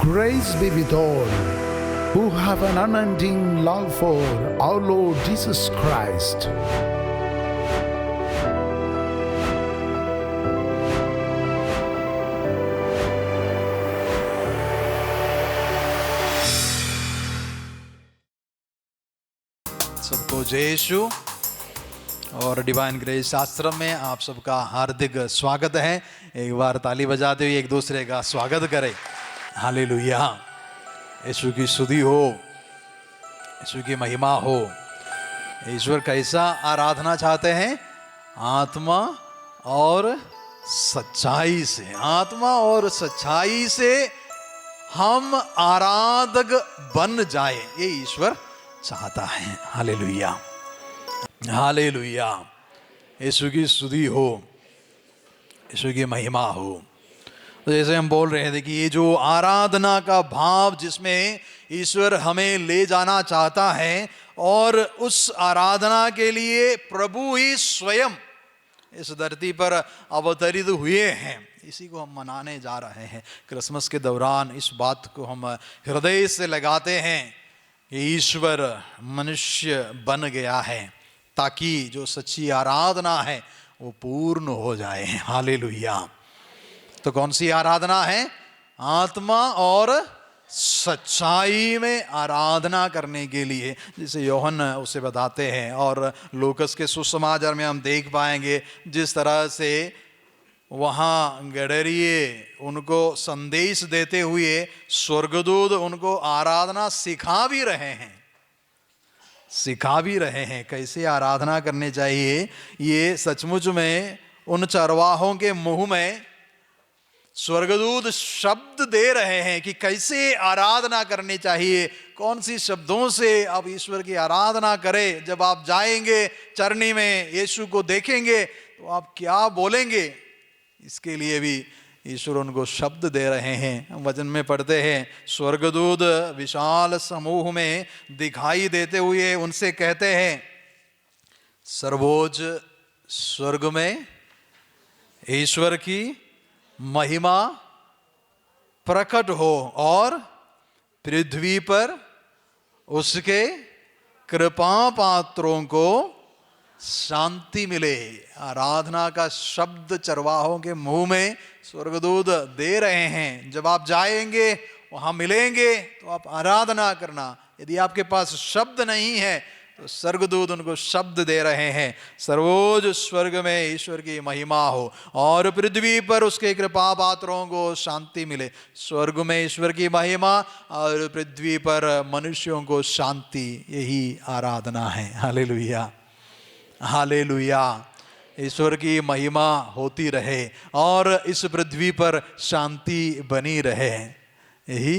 Grace be with all who have an unending love for our Lord Jesus Christ. सबको जय यीशु और divine grace आश्रम में आप सबका हार्दिक स्वागत है। एक बार ताली बजाते हुए एक दूसरे का स्वागत करें। हालेलुया। यीशु की स्तुति हो, यीशु की महिमा हो। ईश्वर कैसा आराधना चाहते हैं? आत्मा और सच्चाई से। आत्मा और सच्चाई से हम आराधक बन जाए, ये ईश्वर चाहता है। Hallelujah, hallelujah. यीशु की स्तुति हो, यीशु की महिमा हो। तो जैसे हम बोल रहे थे कि ये जो आराधना का भाव जिसमें ईश्वर हमें ले जाना चाहता है और उस आराधना के लिए प्रभु ही स्वयं इस धरती पर अवतरित हुए हैं, इसी को हम मनाने जा रहे हैं। क्रिसमस के दौरान इस बात को हम हृदय से लगाते हैं कि ईश्वर मनुष्य बन गया है ताकि जो सच्ची आराधना है वो पूर्ण हो जाए। हालेलुया। तो कौन सी आराधना है? आत्मा और सच्चाई में आराधना करने के लिए, जिसे योहन उसे बताते हैं। और लूकस के सुसमाचार में हम देख पाएंगे जिस तरह से वहाँ गडरिये उनको संदेश देते हुए स्वर्गदूत उनको आराधना सिखा भी रहे हैं कैसे आराधना करनी चाहिए। ये सचमुच में उन चरवाहों के मुंह में स्वर्गदूत शब्द दे रहे हैं कि कैसे आराधना करनी चाहिए, कौन सी शब्दों से आप ईश्वर की आराधना करें। जब आप जाएंगे चरनी में, यीशु को देखेंगे तो आप क्या बोलेंगे, इसके लिए भी ईश्वर उनको शब्द दे रहे हैं। हम वचन में पढ़ते हैं, स्वर्गदूत विशाल समूह में दिखाई देते हुए उनसे कहते हैं, सर्वोच्च स्वर्ग में ईश्वर की महिमा प्रकट हो और पृथ्वी पर उसके कृपा पात्रों को शांति मिले। आराधना का शब्द चरवाहों के मुंह में स्वर्गदूत दे रहे हैं। जब आप जाएंगे वहां मिलेंगे तो आप आराधना करना। यदि आपके पास शब्द नहीं है तो स्वर्गदूत उनको शब्द दे रहे हैं, सर्वोच्च स्वर्ग में ईश्वर की महिमा हो और पृथ्वी पर उसके कृपा पात्रों को शांति मिले। स्वर्ग में ईश्वर की महिमा और पृथ्वी पर मनुष्यों को शांति, यही आराधना है। Hallelujah, hallelujah. ईश्वर की महिमा होती रहे और इस पृथ्वी पर शांति बनी रहे, यही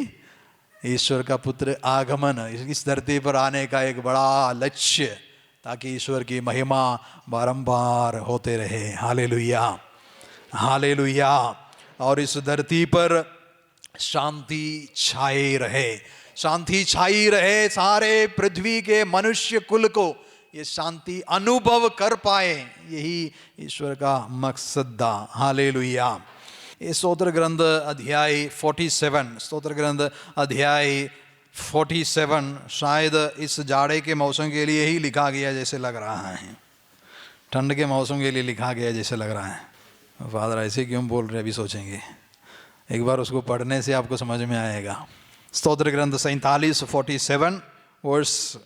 ईश्वर का पुत्र आगमन, इस धरती पर आने का एक बड़ा लक्ष्य, ताकि ईश्वर की महिमा बारंबार होते रहे। Hallelujah, hallelujah. और इस धरती पर शांति छाई रहे, शांति छाई रहे। सारे पृथ्वी के मनुष्य कुल को ये शांति अनुभव कर पाए, यही ईश्वर का मकसद था। हालेलुया। ये स्तोत्र ग्रंथ अध्याय 47, स्तोत्र ग्रंथ अध्याय 47 शायद इस जाड़े के मौसम के लिए ही लिखा गया जैसे लग रहा है, ठंड के मौसम के लिए लिखा गया जैसे लग रहा है। फादर ऐसे क्यों बोल रहे, अभी सोचेंगे, एक बार उसको पढ़ने से आपको समझ में आएगा। स्तोत्र ग्रंथ 47 47 वर्स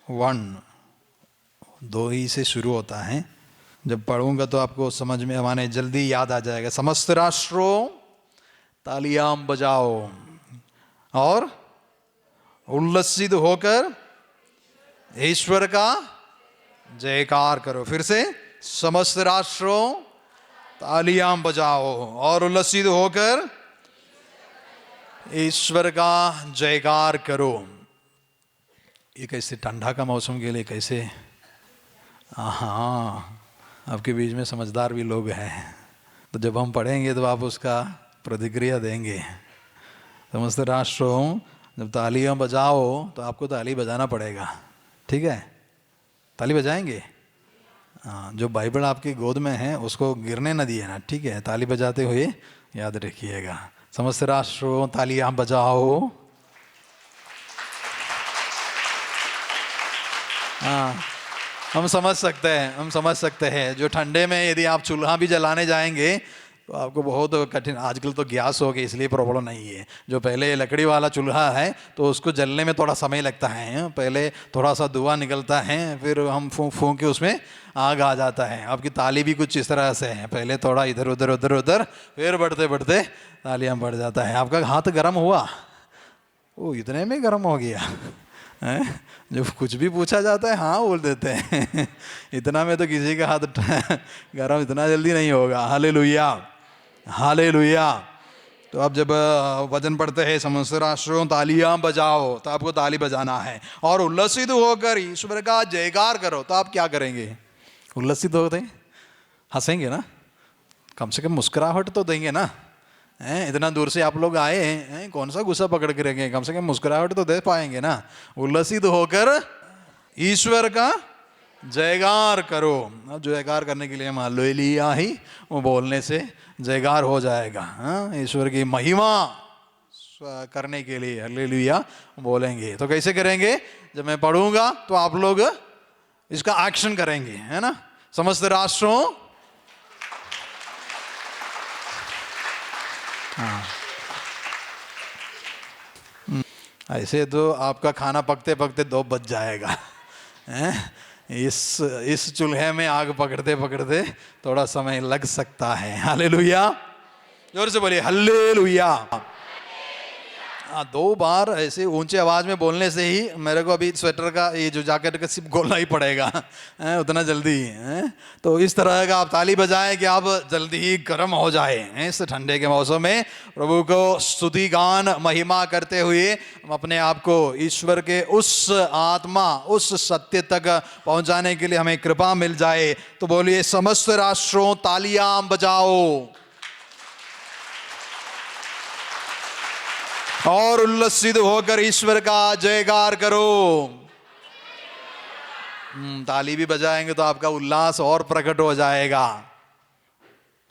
1, 2 ही से शुरू होता है। जब पढ़ूंगा तो आपको समझ में आने जल्दी याद आ जाएगा। समस्त राष्ट्रों तालियां बजाओ और उल्लसित होकर ईश्वर का जयकार करो। फिर से, समस्त राष्ट्रों तालियां बजाओ और उल्लसित होकर ईश्वर का जयकार करो। ये कैसे ठंडा का मौसम के लिए कैसे? हाँ, आपके बीच में समझदार भी लोग हैं, तो जब हम पढ़ेंगे तो आप उसका प्रतिक्रिया देंगे। समस्त राष्ट्रों, जब तालियां बजाओ तो आपको ताली बजाना पड़ेगा, ठीक है? ताली बजाएंगे। हाँ, जो बाइबल आपकी गोद में है उसको गिरने न दिए ना, ठीक है? ताली बजाते हुए याद रखिएगा। समस्त राष्ट्रों तालियां बजाओ। हाँ, हम समझ सकते हैं जो ठंडे में यदि आप चूल्हा भी जलाने जाएंगे तो आपको बहुत कठिन, आजकल तो गैस हो गई इसलिए प्रॉब्लम नहीं है। जो पहले लकड़ी वाला चूल्हा है तो उसको जलने में थोड़ा समय लगता है, पहले थोड़ा सा धुआं निकलता है, फिर हम फूंक फूंक के उसमें आग आ जाता है। आपकी ताली भी कुछ इस तरह से है, पहले थोड़ा इधर उधर उधर उधर, फिर बढ़ते बढ़ते तालियां बढ़ जाता है। आपका हाथ गर्म हुआ, वो इतने में गर्म हो गया है? जो कुछ भी पूछा जाता है हाँ बोल देते हैं इतना में तो किसी का हाथ गर्म इतना जल्दी नहीं होगा। Hallelujah, hallelujah. तो अब जब वचन पढ़ते हैं समस्त राष्ट्रों तालियां बजाओ, तो आपको ताली बजाना है और उल्लसित होकर ईश्वर का जयकार करो। तो आप क्या करेंगे? उल्लसित होते हंसेंगे ना, कम से कम मुस्कुराहट तो देंगे ना। हैं, इतना दूर से आप लोग आए हैं, कौन सा गुस्सा पकड़ के रखेंगे, कम से कम मुस्कुराहट तो दे पाएंगे ना। उल्लसित होकर ईश्वर का जयकार करो। अब जयकार करने के लिए हम हालेलुया ही वो बोलने से जयकार हो जाएगा। हाँ, ईश्वर की महिमा करने के लिए हालेलुया बोलेंगे। तो कैसे करेंगे? जब मैं पढ़ूंगा तो आप लोग इसका एक्शन करेंगे, है ना। समस्त राष्ट्रों, हाँ, ऐसे तो आपका खाना पकते पकते 2 बज जाएगा। इस चूल्हे में आग पकड़ते पकड़ते थोड़ा समय लग सकता है। हालेलुया, जोर से बोलिए हालेलुया। 2 बार ऐसे ऊंचे आवाज में बोलने से ही मेरे को अभी स्वेटर का ये जो जैकेट का सिप खोलना ही पड़ेगा, उतना जल्दी है। तो इस तरह का आप ताली बजाएं कि आप जल्दी ही गर्म हो जाए। इस ठंडे के मौसम में प्रभु को स्तुति गान महिमा करते हुए अपने आप को ईश्वर के उस आत्मा, उस सत्य तक पहुंचाने के लिए हमें कृपा मिल जाए। तो बोलिए समस्त राष्ट्रों तालियां बजाओ और उल्लसित होकर ईश्वर का जयकार करो। ताली भी बजाएंगे तो आपका उल्लास और प्रकट हो जाएगा,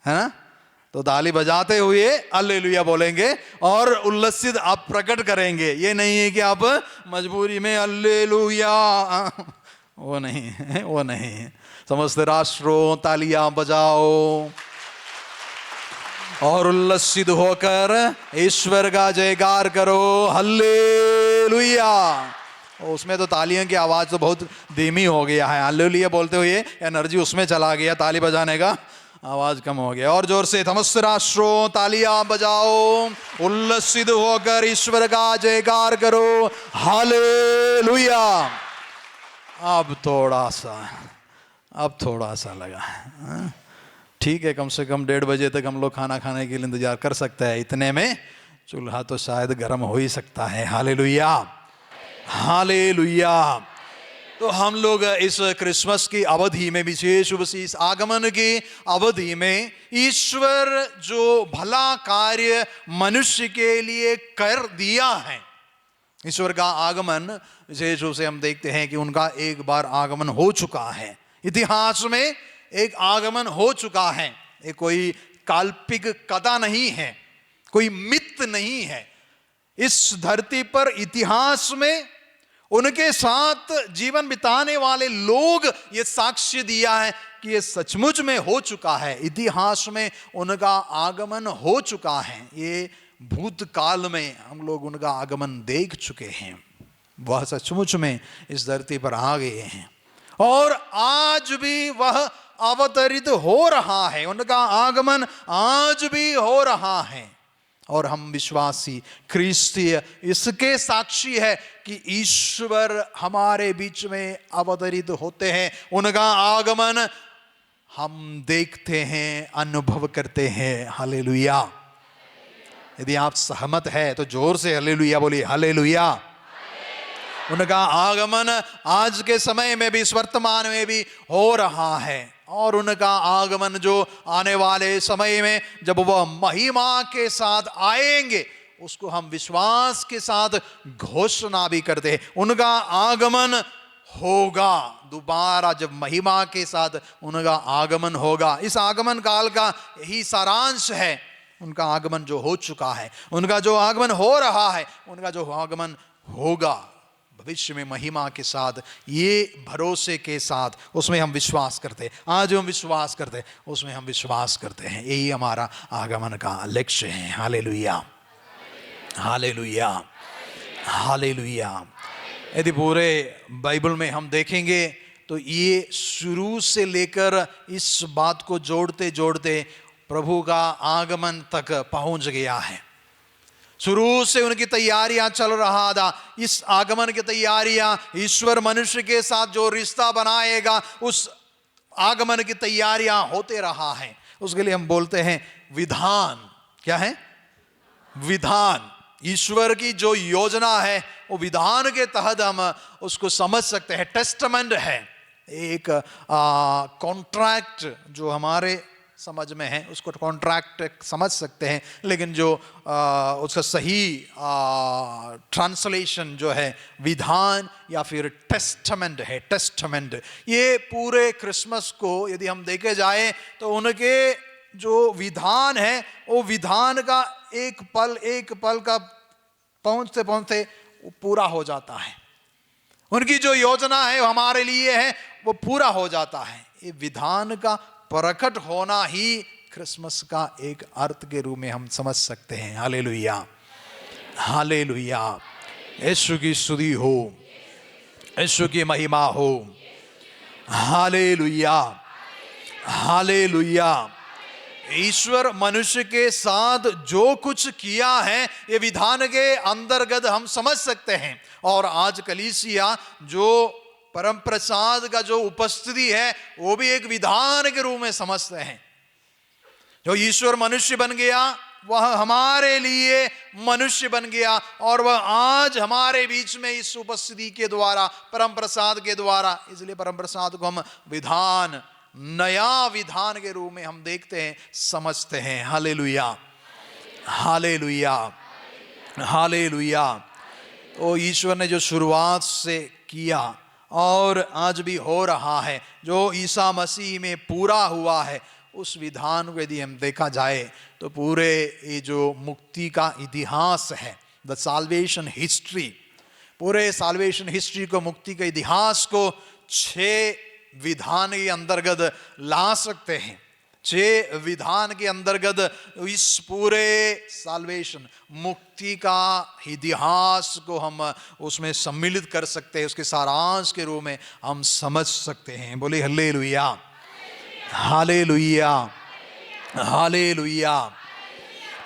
है ना। तो ताली बजाते हुए हालेलुया बोलेंगे और उल्लसित आप प्रकट करेंगे। ये नहीं है कि आप मजबूरी में हालेलुया, वो नहीं है, वो नहीं है। समस्त राष्ट्रों तालियां बजाओ और उल्लसित होकर ईश्वर का जयकार करो। हालेलुया। उसमें तो तालियों की आवाज तो बहुत धीमी हो गया है। हालेलुया बोलते हुए एनर्जी उसमें चला गया, ताली बजाने का आवाज कम हो गया। और जोर से समस्त राष्ट्रों तालियां बजाओ, उल्लसित होकर ईश्वर का जयकार करो। हालेलुया। अब थोड़ा सा लगा, ठीक है, कम से कम 1:30 बजे तक हम लोग खाना खाने के लिए इंतजार कर सकते हैं। इतने में चूल्हा तो शायद गर्म हो ही सकता है। Hallelujah, hallelujah. तो हम लोग इस क्रिसमस की अवधि में, विशेष रूप से इस आगमन की अवधि में, ईश्वर जो भला कार्य मनुष्य के लिए कर दिया है, ईश्वर का आगमन विशेष रूप से हम देखते हैं कि उनका एक बार आगमन हो चुका है। इतिहास में एक आगमन हो चुका है। ये कोई काल्पनिक कथा नहीं है, कोई मिथ नहीं है। इस धरती पर इतिहास में उनके साथ जीवन बिताने वाले लोग ये साक्ष्य दिया है कि ये सचमुच में हो चुका है। इतिहास में उनका आगमन हो चुका है। ये भूतकाल में हम लोग उनका आगमन देख चुके हैं। वह सचमुच में इस धरती पर आ गए हैं और आज भी वह अवतरित हो रहा है। उनका आगमन आज भी हो रहा है और हम विश्वासी ख्रिस्तीय इसके साक्षी है कि ईश्वर हमारे बीच में अवतरित होते हैं। उनका आगमन हम देखते हैं, अनुभव करते हैं। हालेलुया। यदि आप सहमत है तो जोर से हालेलुया बोलिए। हालेलुया। उनका आगमन आज के समय में भी, इस वर्तमान में भी हो रहा है और उनका आगमन जो आने वाले समय में जब वह महिमा के साथ आएंगे, उसको हम विश्वास के साथ घोषणा भी करते हैं। उनका आगमन होगा दोबारा, जब महिमा के साथ उनका आगमन होगा। इस आगमन काल का यही सारांश है उनका आगमन जो हो चुका है, उनका जो आगमन हो रहा है, उनका जो आगमन होगा भविष्य में महिमा के साथ, ये भरोसे के साथ उसमें हम विश्वास करते हैं। आज हम विश्वास करते हैं, उसमें हम विश्वास करते हैं। यही हमारा आगमन का लक्ष्य है। Hallelujah, hallelujah, hallelujah. यदि पूरे बाइबल में हम देखेंगे तो ये शुरू से लेकर इस बात को जोड़ते जोड़ते प्रभु का आगमन तक पहुंच गया है। शुरू से उनकी तैयारियां चल रहा था। इस आगमन की तैयारियां, ईश्वर मनुष्य के साथ जो रिश्ता बनाएगा, उस आगमन की तैयारियां होते रहा है। उसके लिए हम बोलते हैं विधान। क्या है? विधान। ईश्वर की जो योजना है वो विधान के तहत हम उसको समझ सकते हैं। टेस्टामेंट है, एक कॉन्ट्रैक्ट जो हमारे समझ में है उसको कॉन्ट्रैक्ट समझ सकते हैं, लेकिन जो उसका सही ट्रांसलेशन जो है विधान या फिर टेस्टामेंट है। टेस्टामेंट ये पूरे क्रिसमस को यदि हम देखे जाए तो उनके जो विधान है वो विधान का एक पल का पहुंचते पहुंचते वो पूरा हो जाता है। उनकी जो योजना है वो हमारे लिए है, वो पूरा हो जाता है। ये विधान का प्रकट होना ही क्रिसमस का एक अर्थ के रूप में हम समझ सकते हैं। Hallelujah, hallelujah. यीशु की स्तुति हो, यीशु की महिमा हो। Hallelujah, hallelujah. ईश्वर मनुष्य के साथ जो कुछ किया है ये विधान के अंतर्गत हम समझ सकते हैं। और आज कलीसिया जो परम प्रसाद का जो उपस्थिति है वो भी एक विधान के रूप में समझते हैं। जो ईश्वर मनुष्य बन गया, वह हमारे लिए मनुष्य बन गया और वह आज हमारे बीच में इस उपस्थिति के द्वारा, परम प्रसाद के द्वारा, इसलिए परम प्रसाद को हम विधान, नया विधान के रूप में हम देखते हैं, समझते हैं। Hallelujah, hallelujah, hallelujah. तो ईश्वर ने जो शुरुआत से किया और आज भी हो रहा है, जो ईसा मसीह में पूरा हुआ है, उस विधान को यदि हम देखा जाए तो पूरे ये जो मुक्ति का इतिहास है, द साल्वेशन हिस्ट्री, पूरे साल्वेशन हिस्ट्री को, मुक्ति के इतिहास को 6 विधान के अंतर्गत ला सकते हैं। 6 विधान के अंतर्गत इस पूरे साल्वेशन, मुक्ति का इतिहास को हम उसमें सम्मिलित कर सकते हैं, उसके सारांश के रूप में हम समझ सकते हैं। बोले हल्लेलुया, हालेलुया, हालेलुया।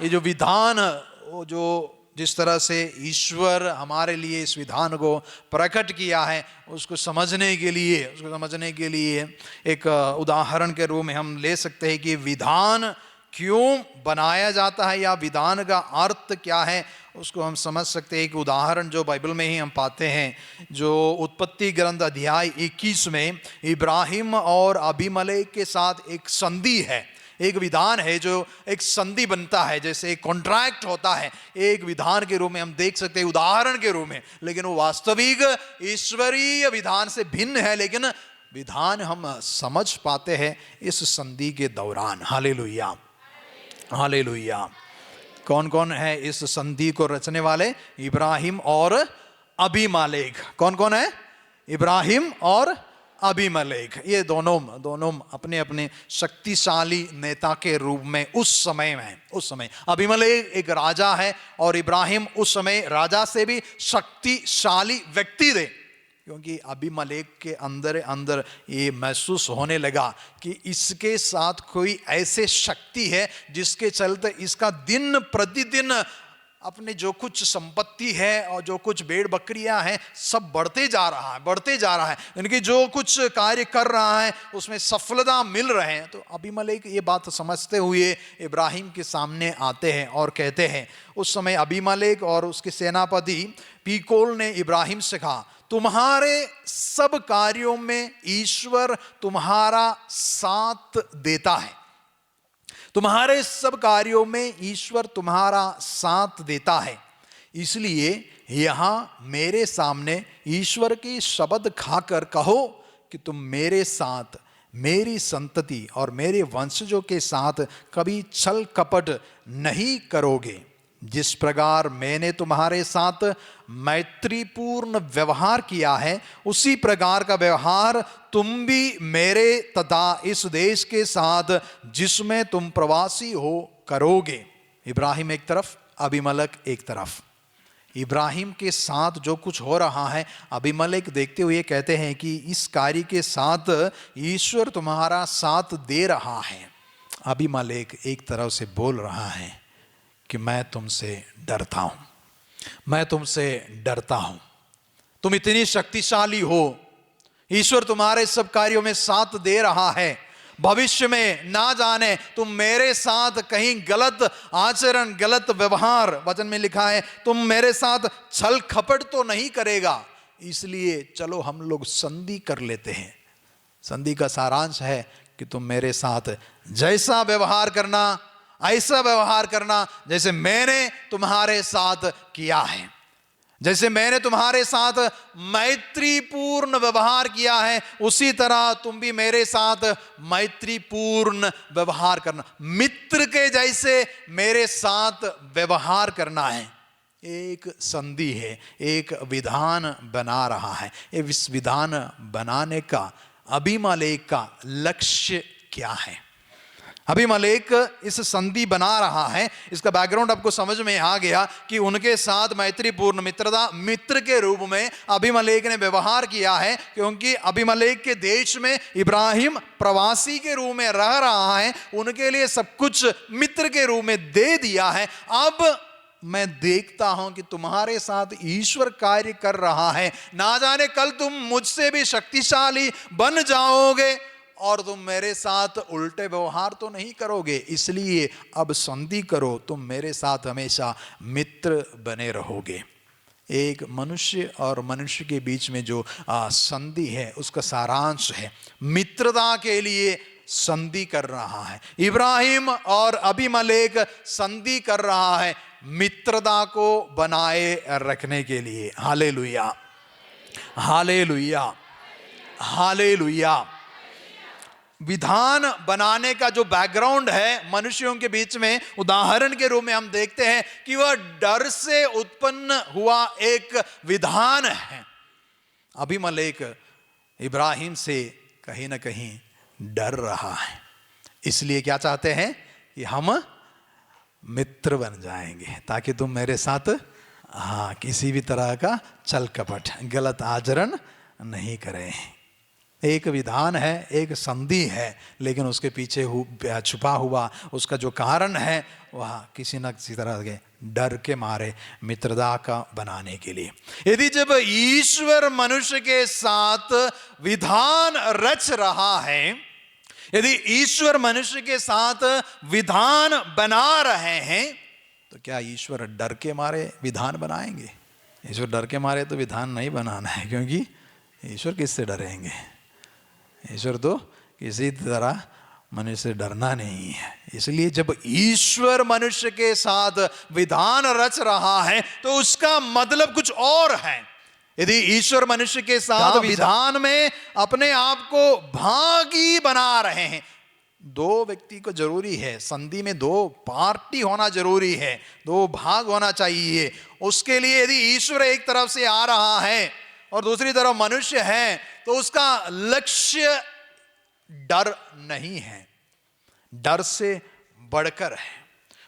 ये जो विधान, वो जो जिस तरह से ईश्वर हमारे लिए इस विधान को प्रकट किया है, उसको समझने के लिए एक उदाहरण के रूप में हम ले सकते हैं कि विधान क्यों बनाया जाता है या विधान का अर्थ क्या है, उसको हम समझ सकते हैं। एक उदाहरण जो बाइबल में ही हम पाते हैं, जो उत्पत्ति ग्रंथ अध्याय 21 में इब्राहिम और अबीमेलेक के साथ एक संधि है, एक विधान है, जो एक संधि बनता है, जैसे एक कॉन्ट्रैक्ट होता है, एक विधान के रूप में हम देख सकते हैं, उदाहरण के रूप में। लेकिन वो वास्तविक ईश्वरीय विधान से भिन्न है, लेकिन विधान हम समझ पाते हैं इस संधि के दौरान। Hallelujah, hallelujah. कौन कौन है इस संधि को रचने वाले? इब्राहिम और अबीमेलेक। कौन कौन है? इब्राहिम और अबीमेलेक। ये दोनों अपने अपने शक्तिशाली नेता के रूप में उस समय अबीमेलेक एक राजा है और इब्राहिम उस समय राजा से भी शक्तिशाली व्यक्ति थे, क्योंकि अबीमेलेक के अंदर ये महसूस होने लगा कि इसके साथ कोई ऐसे शक्ति है जिसके चलते इसका दिन प्रतिदिन अपने जो कुछ संपत्ति है और जो कुछ भेड़ बकरियां हैं सब बढ़ते जा रहा है। इनकी जो कुछ कार्य कर रहा है उसमें सफलता मिल रहे हैं। तो अबीमेलेक ये बात समझते हुए इब्राहिम के सामने आते हैं और कहते हैं, उस समय अबीमेलेक और उसके सेनापति पीकोल ने इब्राहिम से कहा, तुम्हारे सब कार्यों में ईश्वर तुम्हारा साथ देता है, तुम्हारे सब कार्यों में ईश्वर तुम्हारा साथ देता है, इसलिए यहाँ मेरे सामने ईश्वर की शब्द खाकर कहो कि तुम मेरे साथ मेरी संतति और मेरे वंशजों के साथ कभी छल कपट नहीं करोगे। जिस प्रकार मैंने तुम्हारे साथ मैत्रीपूर्ण व्यवहार किया है, उसी प्रकार का व्यवहार तुम भी मेरे तथा इस देश के साथ जिसमें तुम प्रवासी हो करोगे। इब्राहिम एक तरफ, अबीमेलेक एक तरफ। इब्राहिम के साथ जो कुछ हो रहा है, अबीमेलेक देखते हुए कहते हैं कि इस कार्य के साथ ईश्वर तुम्हारा साथ दे रहा है। अबीमेलेक एक तरफ से बोल रहा है कि मैं तुमसे डरता हूं, मैं तुमसे डरता हूं, तुम इतनी शक्तिशाली हो, ईश्वर तुम्हारे सब कार्यों में साथ दे रहा है, भविष्य में ना जाने तुम मेरे साथ कहीं गलत आचरण, गलत व्यवहार, वचन में लिखा है तुम मेरे साथ छल कपट तो नहीं करेगा, इसलिए चलो हम लोग संधि कर लेते हैं। संधि का सारांश है कि तुम मेरे साथ जैसा व्यवहार करना, ऐसा व्यवहार करना जैसे मैंने तुम्हारे साथ किया है, जैसे मैंने तुम्हारे साथ मैत्रीपूर्ण व्यवहार किया है, उसी तरह तुम भी मेरे साथ मैत्रीपूर्ण व्यवहार करना, मित्र के जैसे मेरे साथ व्यवहार करना है। एक संधि है, एक विधान बना रहा है। इस विधान बनाने का अबीमेलेक का लक्ष्य क्या है? अबीमेलेक इस संधि बना रहा है, इसका बैकग्राउंड आपको समझ में आ गया कि उनके साथ मैत्रीपूर्ण मित्रता, मित्र के रूप में अबीमेलेक ने व्यवहार किया है, क्योंकि अबीमेलेक के देश में इब्राहिम प्रवासी के रूप में रह रहा है, उनके लिए सब कुछ मित्र के रूप में दे दिया है। अब मैं देखता हूं कि तुम्हारे साथ ईश्वर कार्य कर रहा है, ना जाने कल तुम मुझसे भी शक्तिशाली बन जाओगे और तुम मेरे साथ उल्टे व्यवहार तो नहीं करोगे, इसलिए अब संधि करो, तुम मेरे साथ हमेशा मित्र बने रहोगे। एक मनुष्य और मनुष्य के बीच में जो संधि है, उसका सारांश है मित्रता के लिए संधि कर रहा है। इब्राहिम और अबीमेलेक संधि कर रहा है मित्रता को बनाए रखने के लिए। Hallelujah, hallelujah, hallelujah. विधान बनाने का जो बैकग्राउंड है मनुष्यों के बीच में, उदाहरण के रूप में हम देखते हैं कि वह डर से उत्पन्न हुआ एक विधान है। अबीमेलेक इब्राहिम से कहीं ना कहीं डर रहा है, इसलिए क्या चाहते हैं कि हम मित्र बन जाएंगे ताकि तुम मेरे साथ किसी भी तरह का छल कपट, गलत आचरण नहीं करें। एक विधान है, एक संधि है, लेकिन उसके पीछे छुपा हुआ उसका जो कारण है वह किसी न किसी तरह के डर के मारे मित्रता का बनाने के लिए। यदि जब ईश्वर मनुष्य के साथ विधान रच रहा है, यदि ईश्वर मनुष्य के साथ विधान बना रहे हैं, तो क्या ईश्वर डर के मारे विधान बनाएंगे? ईश्वर डर के मारे तो विधान नहीं बनाना है, क्योंकि ईश्वर किससे डरेंगे? ईश्वर तो किसी तरह मनुष्य से डरना नहीं है। इसलिए जब ईश्वर मनुष्य के साथ विधान रच रहा है तो उसका मतलब कुछ और है। यदि ईश्वर मनुष्य के साथ विधान में अपने आप को भागी बना रहे हैं, दो व्यक्ति को जरूरी है, संधि में दो पार्टी होना जरूरी है, दो भाग होना चाहिए। उसके लिए यदि ईश्वर एक तरफ से आ रहा है और दूसरी तरफ मनुष्य है, तो उसका लक्ष्य डर नहीं है, डर से बढ़कर है।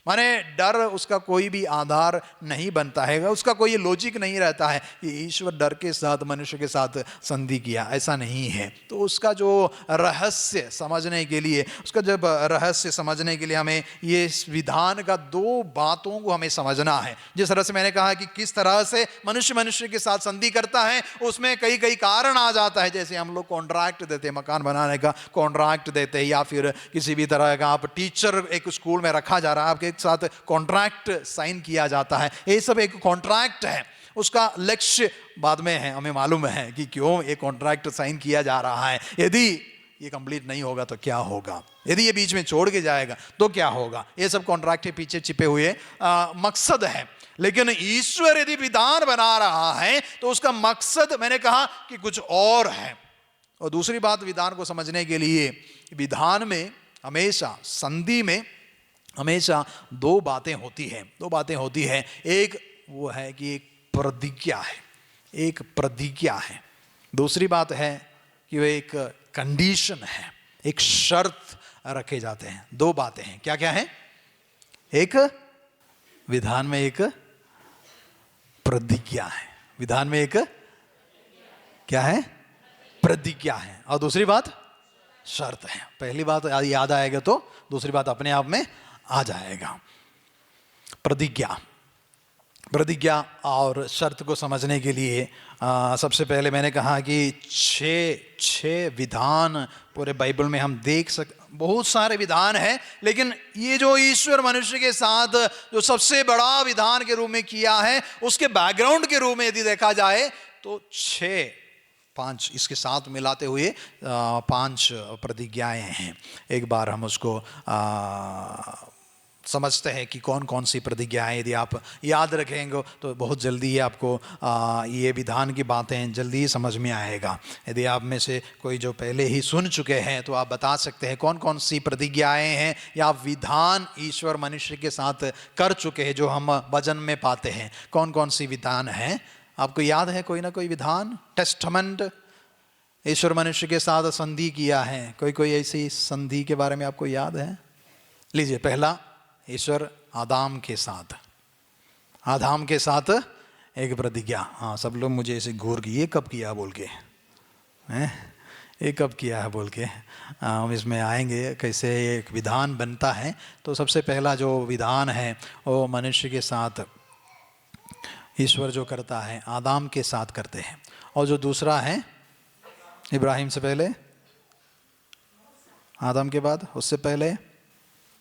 माने डर उसका कोई भी आधार नहीं बनता है, उसका कोई लॉजिक नहीं रहता है कि ईश्वर डर के साथ मनुष्य के साथ संधि किया, ऐसा नहीं है। तो उसका जो रहस्य समझने के लिए, उसका जब रहस्य समझने के लिए हमें ये विधान का दो बातों को हमें समझना है। जिस तरह से मैंने कहा कि किस तरह से मनुष्य मनुष्य के साथ संधि करता है, उसमें कई कई कारण आ जाता है। जैसे हम लोग कॉन्ट्रैक्ट देते हैं, मकान बनाने का कॉन्ट्रैक्ट देते हैं, या फिर किसी भी तरह का आप टीचर एक स्कूल में रखा जा रहा है, आपके साथ कॉन्ट्रैक्ट साइन किया जाता है, ये सब एक कॉन्ट्रैक्ट है। उसका लक्ष्य बाद में है, हमें मालूम है कि क्यों ये कॉन्ट्रैक्ट साइन किया जा रहा है। यदि ये कंप्लीट नहीं होगा तो क्या होगा, यदि ये बीच में छोड़ के जाएगा तो क्या होगा, ये सब कॉन्ट्रैक्ट के पीछे छिपे हुए मकसद है। लेकिन ईश्वर यदि विधान बना रहा है तो उसका मकसद, मैंने कहा कि कुछ और है। और दूसरी बात विधान को समझने के लिए, विधान में हमेशा, संधि में हमेशा दो बातें होती हैं। एक वो है कि एक प्रतिज्ञा है। दूसरी बात है कि वह एक कंडीशन है, एक शर्त रखे जाते हैं। दो बातें हैं, क्या क्या है? एक विधान में एक प्रतिज्ञा है, विधान में एक क्या है? प्रतिज्ञा है, और दूसरी बात शर्त है। पहली बात याद आएगा तो दूसरी बात अपने आप में आ जाएगा। प्रतिज्ञा और शर्त को समझने के लिए सबसे पहले मैंने कहा कि छह विधान पूरे बाइबल में हम देख सकते। बहुत सारे विधान हैं, लेकिन ये जो ईश्वर मनुष्य के साथ जो सबसे बड़ा विधान के रूप में किया है, उसके बैकग्राउंड के रूप में यदि देखा जाए तो 5 इसके साथ मिलाते हुए 5 प्रतिज्ञाएं हैं। एक बार हम उसको समझते हैं कि कौन कौन सी प्रतिज्ञाएं यदि आप याद रखेंगे तो बहुत जल्दी ही आपको ये विधान की बातें जल्दी ही समझ में आएगा। यदि आप में से कोई जो पहले ही सुन चुके हैं तो आप बता सकते हैं कौन कौन सी प्रतिज्ञाएं हैं या विधान ईश्वर मनुष्य के साथ कर चुके हैं जो हम वचन में पाते हैं। कौन कौन सी विधान हैं? आपको याद है कोई ना कोई विधान? टेस्टामेंट, ईश्वर मनुष्य के साथ संधि किया है, कोई ऐसी संधि के बारे में आपको याद है? लीजिए, पहला ईश्वर आदाम के साथ एक प्रतिज्ञा। हाँ, सब लोग मुझे ऐसे घूर के ये कब किया बोल के, ये कब किया है बोल के हम इसमें आएंगे कैसे एक विधान बनता है। तो सबसे पहला जो विधान है वो मनुष्य के साथ ईश्वर जो करता है आदाम के साथ करते हैं, और जो दूसरा है इब्राहिम से पहले, आदम के बाद, उससे पहले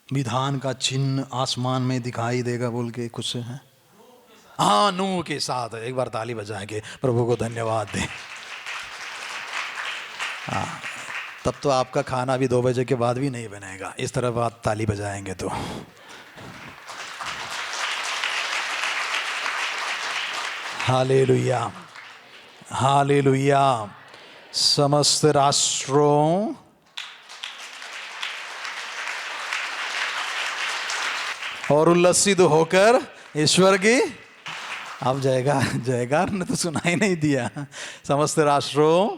विधान का चिन्ह आसमान में दिखाई देगा बोल के कुछ है। हाँ, नूह के साथ। एक बार ताली बजाएंगे, प्रभु को धन्यवाद दें। हाँ, तब तो आपका खाना भी 2 बजे के बाद भी नहीं बनेगा, इस तरफ आप ताली बजाएंगे तो। Hallelujah, hallelujah. समस्त राष्ट्रों और उल्लसित होकर ईश्वर की, अब जयकार ने तो सुनाई नहीं दिया। समस्त राष्ट्रों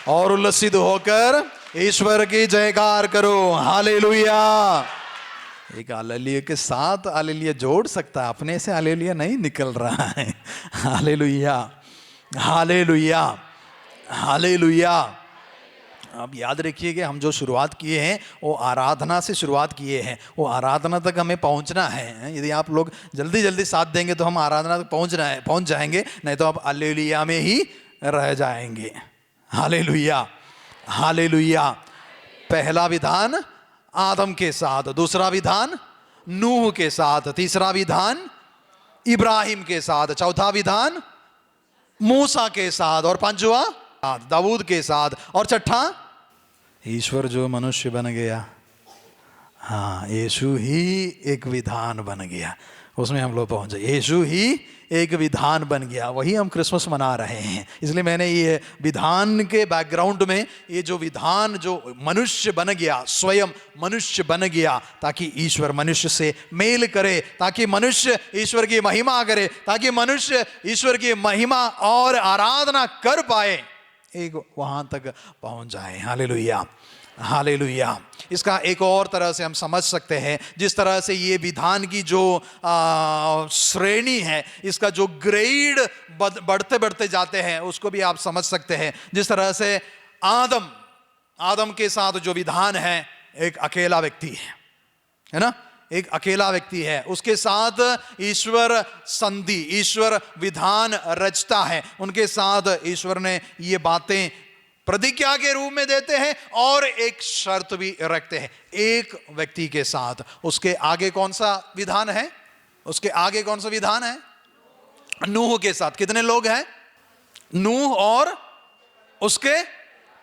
और उल्लसित होकर ईश्वर की जयकार करो। हालेलुया। एक हालेलुया के साथ हालेलुया जोड़ सकता है, अपने से हालेलुया नहीं निकल रहा है। Hallelujah, hallelujah, hallelujah. अब याद रखिए कि हम जो शुरुआत किए हैं वो आराधना से शुरुआत किए हैं, वो आराधना तक हमें पहुंचना है। यदि आप लोग जल्दी जल्दी साथ देंगे तो हम आराधना तक पहुंच जाएंगे, नहीं तो आप हालेलुया में ही रह जाएंगे। Hallelujah, hallelujah. पहला विधान आदम के साथ, दूसरा विधान नूह के साथ, तीसरा विधान इब्राहिम के साथ, चौथा विधान मूसा के साथ, और पांचवा दाऊद के साथ, और छठा ईश्वर जो मनुष्य बन गया। हाँ, यीशु ही एक विधान बन गया, उसमें हम लोग पहुंचे। यीशु ही एक विधान बन गया, वही हम क्रिसमस मना रहे हैं। इसलिए मैंने ये विधान के बैकग्राउंड में ये जो विधान जो मनुष्य बन गया, स्वयं मनुष्य बन गया ताकि ईश्वर मनुष्य से मेल करे, ताकि मनुष्य ईश्वर की महिमा करे, ताकि मनुष्य ईश्वर की महिमा और आराधना कर पाए, एक वहां तक पहुंच जाए। Hallelujah, hallelujah. इसका एक और तरह से हम समझ सकते हैं, जिस तरह से ये विधान की जो श्रेणी है, इसका जो ग्रेड बढ़ते बढ़ते जाते हैं, उसको भी आप समझ सकते हैं। जिस तरह से आदम के साथ जो विधान है, एक अकेला व्यक्ति है ना, एक अकेला व्यक्ति है, उसके साथ ईश्वर संधि, ईश्वर विधान रचता है, उनके साथ ईश्वर ने ये बातें प्रतिज्ञा के रूप में देते हैं और एक शर्त भी रखते हैं एक व्यक्ति के साथ। उसके आगे कौन सा विधान है? उसके आगे कौन सा विधान है? नूह के साथ। कितने लोग हैं? नूह और उसके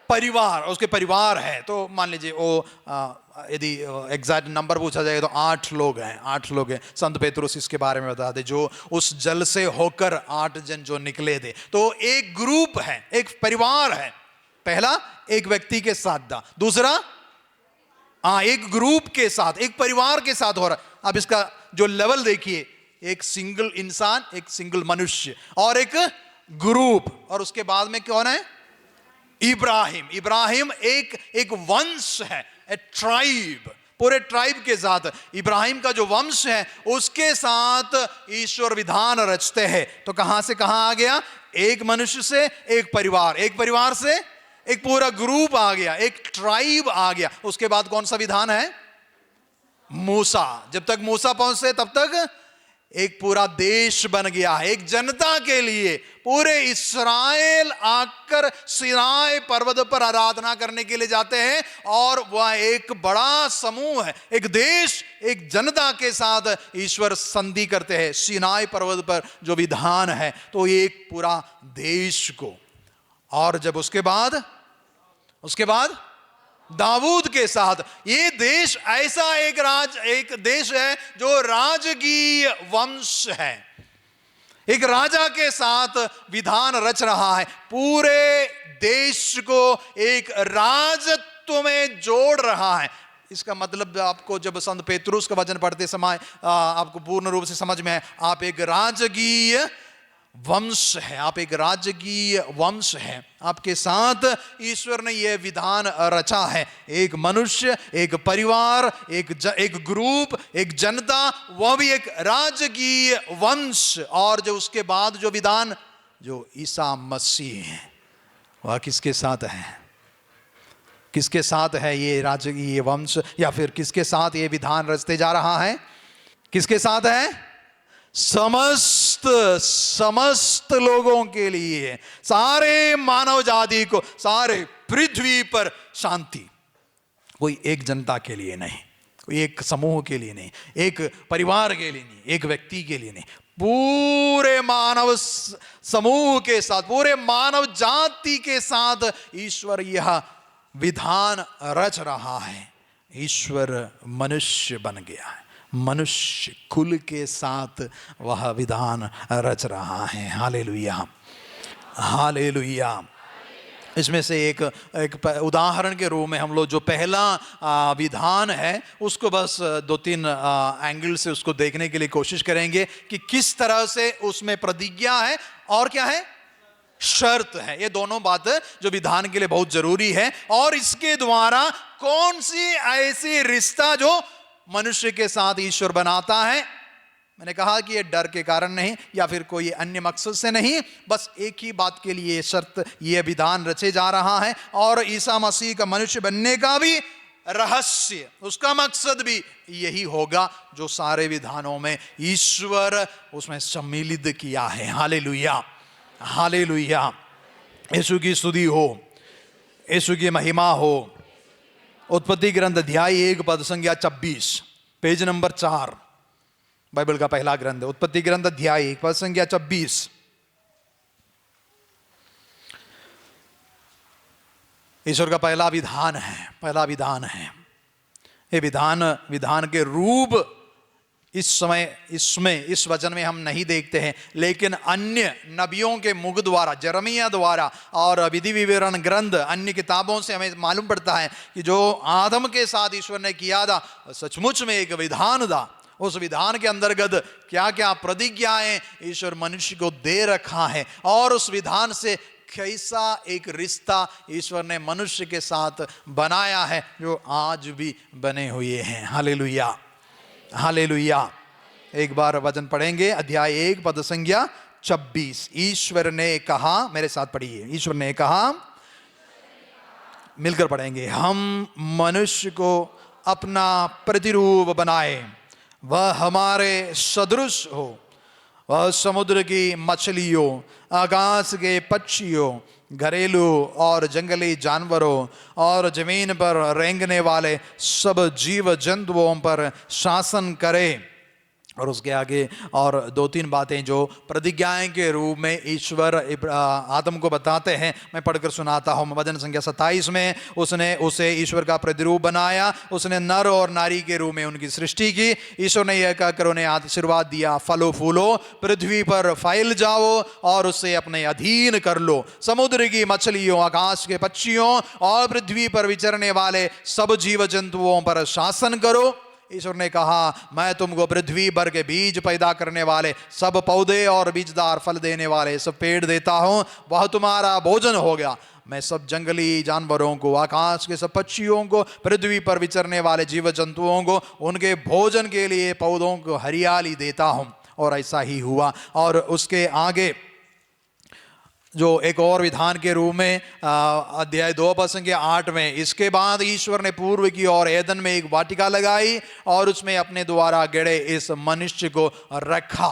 परिवार है। तो मान लीजिए वो यदि एग्जैक्ट नंबर पूछा जाए तो 8 लोग हैं, 8 लोग हैं। संत पेतरुस इसके बारे में बताते जो उस जल से होकर 8 जन जो निकले थे। तो एक ग्रुप है, एक परिवार है। पहला एक व्यक्ति के साथ था, दूसरा एक ग्रुप के साथ, एक परिवार के साथ हो रहा है। अब इसका जो लेवल देखिए, एक सिंगल इंसान, एक सिंगल मनुष्य और एक ग्रुप, और उसके बाद में कौन है? इब्राहिम। इब्राहिम एक वंश है, ए ट्राइब, पूरे ट्राइब के साथ इब्राहिम का जो वंश है उसके साथ ईश्वर विधान रचते हैं। तो कहां से कहां आ गया? एक मनुष्य से एक परिवार, एक परिवार से एक पूरा ग्रुप आ गया, एक ट्राइब आ गया। उसके बाद कौन सा विधान है? मूसा। जब तक मूसा पहुंचे तब तक एक पूरा देश बन गया है, एक जनता के लिए। पूरे इस्राएल आकर सिनाई पर्वत पर आराधना करने के लिए जाते हैं, और वह एक बड़ा समूह है, एक देश, एक जनता के साथ ईश्वर संधि करते हैं सिनाई पर्वत पर जो विधान है। तो एक पूरा देश को, और जब उसके बाद दाऊद के साथ ये देश ऐसा एक देश है जो राजकीय वंश है, एक राजा के साथ विधान रच रहा है, पूरे देश को एक राजत्व में जोड़ रहा है। इसका मतलब आपको जब संत पेतरुस का वचन पढ़ते समय आपको पूर्ण रूप से समझ में है, आप एक राजकीय वंश है, आप एक राजकीय वंश है। आपके साथ ईश्वर ने यह विधान रचा है, एक मनुष्य, एक परिवार, एक ग्रुप, एक जनता, वह भी एक राजकीय वंश। और जो उसके बाद जो विधान, जो ईसा मसीह है, वह किसके साथ है? किसके साथ है ये राजकीय वंश, या फिर किसके साथ ये विधान रचते जा रहा है? किसके साथ है? समस्त लोगों के लिए, सारे मानव जाति को, सारे पृथ्वी पर शांति। कोई एक जनता के लिए नहीं, कोई एक समूह के लिए नहीं, एक परिवार के लिए नहीं, एक व्यक्ति के लिए नहीं, पूरे मानव समूह के साथ, पूरे मानव जाति के साथ ईश्वर यह विधान रच रहा है। ईश्वर मनुष्य बन गया है, मनुष्य कुल के साथ वह विधान रच रहा है। Hallelujah, hallelujah. इसमें से एक उदाहरण के रूप में हम लोग जो पहला विधान है उसको बस 2-3 एंगल से उसको देखने के लिए कोशिश करेंगे कि किस तरह से उसमें प्रतिज्ञा है और क्या है, शर्त है। ये दोनों बातें जो विधान के लिए बहुत जरूरी है, और इसके द्वारा कौन सी ऐसी रिश्ता जो मनुष्य के साथ ईश्वर बनाता है। मैंने कहा कि ये डर के कारण नहीं या फिर कोई अन्य मकसद से नहीं, बस एक ही बात के लिए शर्त, ये विधान रचे जा रहा है। और ईसा मसीह का मनुष्य बनने का भी रहस्य, उसका मकसद भी यही होगा जो सारे विधानों में ईश्वर उसमें सम्मिलित किया है। Hallelujah, hallelujah. यीशु की स्तुति हो, यीशु की महिमा हो। उत्पत्ति ग्रंथ अध्याय 1 पद संख्या 26, पेज नंबर 4, बाइबल का पहला ग्रंथ। उत्पत्ति ग्रंथ अध्याय 1 पद संख्या 26। ईश्वर का पहला विधान है, पहला विधान है। ये विधान के रूप इस वचन में हम नहीं देखते हैं, लेकिन अन्य नबियों के मुख द्वारा, जरमिया द्वारा और विधि विवरण ग्रंथ, अन्य किताबों से हमें मालूम पड़ता है कि जो आदम के साथ ईश्वर ने किया था सचमुच में एक विधान था। उस विधान के अंतर्गत क्या क्या प्रतिज्ञाएं ईश्वर मनुष्य को दे रखा है, और उस विधान से कैसा एक रिश्ता ईश्वर ने मनुष्य के साथ बनाया है जो आज भी बने हुए हैं। Hallelujah, hallelujah. एक बार वचन पढ़ेंगे, अध्याय 1 पद संख्या 26। ईश्वर ने कहा, मेरे साथ पढ़िए। ईश्वर ने कहा, मिलकर पढ़ेंगे। हम मनुष्य को अपना प्रतिरूप बनाए, वह हमारे सदृश हो, वह समुद्र की मछलियों, आकाश के पक्षियों, घरेलू और जंगली जानवरों और जमीन पर रेंगने वाले सब जीव जंतुओं पर शासन करे। और उसके आगे और 2-3 बातें जो प्रतिज्ञाएं के रूप में ईश्वर आदम को बताते हैं, मैं पढ़कर सुनाता हूँ। वचन संख्या 27 में उसने उसे ईश्वर का प्रतिरूप बनाया, उसने नर और नारी के रूप में उनकी सृष्टि की। ईश्वर ने यह कहकर उन्हें आशीर्वाद दिया, फलो फूलो, पृथ्वी पर फैल जाओ और उसे अपने अधीन कर लो, समुद्र की मछलियों, आकाश के पक्षियों और पृथ्वी पर विचरने वाले सब जीव जंतुओं पर शासन करो। ईश्वर ने कहा, मैं तुमको पृथ्वी भर के बीज पैदा करने वाले सब पौधे और बीजदार फल देने वाले सब पेड़ देता हूं, वह तुम्हारा भोजन हो गया। मैं सब जंगली जानवरों को, आकाश के सब पक्षियों को, पृथ्वी पर विचरने वाले जीव जंतुओं को उनके भोजन के लिए पौधों को हरियाली देता हूं। और ऐसा ही हुआ। और उसके आगे जो एक और विधान के रूप में अध्याय 2:8 में, इसके बाद ईश्वर ने पूर्व की ओर एदन में एक वाटिका लगाई और उसमें अपने द्वारा गढ़े इस मनुष्य को रखा।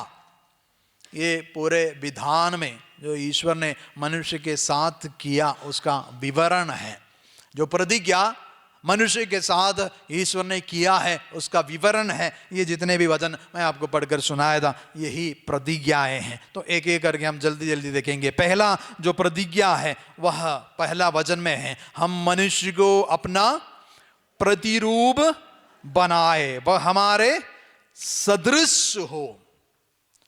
ये पूरे विधान में जो ईश्वर ने मनुष्य के साथ किया उसका विवरण है। जो प्रतिज्ञा मनुष्य के साथ ईश्वर ने किया है उसका विवरण है। ये जितने भी वचन मैं आपको पढ़कर सुनाया था यही प्रतिज्ञाएं हैं। तो एक एक करके हम जल्दी जल्दी देखेंगे। पहला जो प्रतिज्ञा है वह पहला वचन में है, हम मनुष्य को अपना प्रतिरूप बनाए, वह हमारे सदृश हो।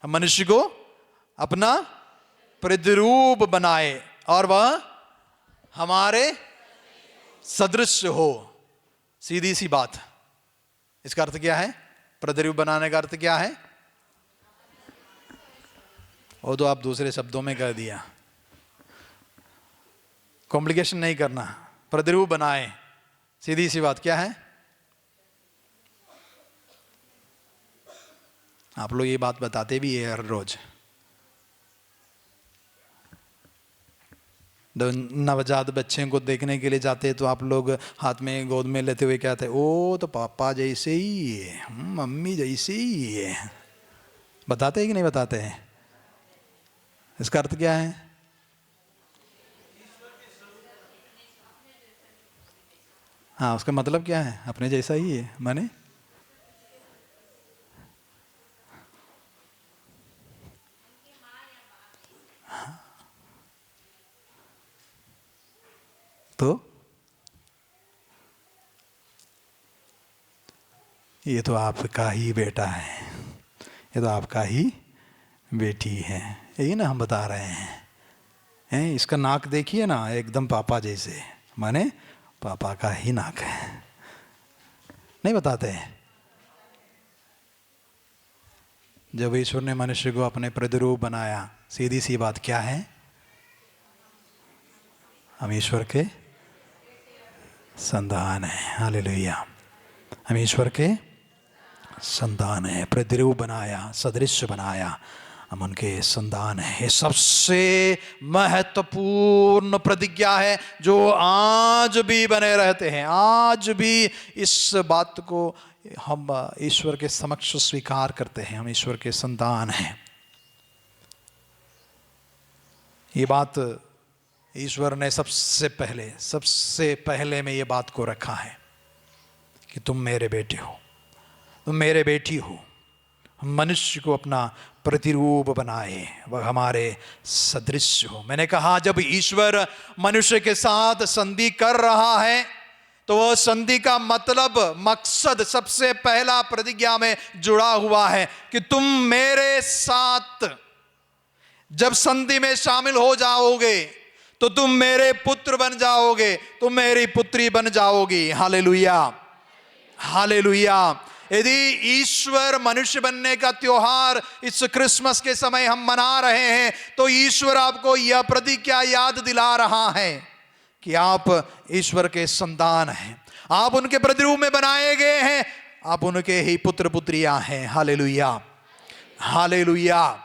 हम मनुष्य को अपना प्रतिरूप बनाए और वह हमारे सदृश हो। सीधी सी बात। इसका अर्थ क्या है? प्रतिरूप बनाने का अर्थ क्या है? वो तो आप दूसरे शब्दों में कह दिया, कॉम्प्लिकेशन नहीं करना। प्रतिरूप बनाए, सीधी सी बात क्या है? आप लोग ये बात बताते भी है हर रोज। नवजात बच्चे को देखने के लिए जाते तो आप लोग हाथ में गोद में लेते हुए कहते, ओ तो पापा जैसे ही है, मम्मी जैसे ही है। बताते हैं कि नहीं बताते हैं? इसका अर्थ क्या है? हाँ, उसका मतलब क्या है? अपने जैसा ही है माने तो ये तो आपका ही बेटा है, ये तो आपका ही बेटी है, यही ना हम बता रहे हैं। इसका नाक देखिए ना, एकदम पापा जैसे, माने पापा का ही नाक है। नहीं बताते हैं? जब ईश्वर ने मनुष्य को अपने प्रतिरूप बनाया, सीधी सी बात क्या है? हम ईश्वर के संतान है। हालेलुया। हम ईश्वर के संतान है। प्रतिरूप बनाया, सदृश्य बनाया, हम उनके संतान है। ये सबसे महत्वपूर्ण प्रतिज्ञा है जो आज भी बने रहते हैं। आज भी इस बात को हम ईश्वर के समक्ष स्वीकार करते हैं, हम ईश्वर के संतान हैं। ये बात ईश्वर ने सबसे पहले में ये बात को रखा है कि तुम मेरे बेटे हो, तुम मेरे बेटी हो। मनुष्य को अपना प्रतिरूप बनाए, वह हमारे सदृश हो। मैंने कहा जब ईश्वर मनुष्य के साथ संधि कर रहा है तो वह संधि का मतलब, मकसद सबसे पहला प्रतिज्ञा में जुड़ा हुआ है कि तुम मेरे साथ जब संधि में शामिल हो जाओगे तो तुम मेरे पुत्र बन जाओगे, तुम मेरी पुत्री बन जाओगी। Hallelujah, hallelujah. यदि ईश्वर मनुष्य बनने का त्योहार इस क्रिसमस के समय हम मना रहे हैं तो ईश्वर आपको यह प्रतिज्ञा याद दिला रहा है कि आप ईश्वर के संतान हैं, आप उनके प्रतिरूप में बनाए गए हैं, आप उनके ही पुत्र पुत्रियां हैं। Hallelujah, hallelujah.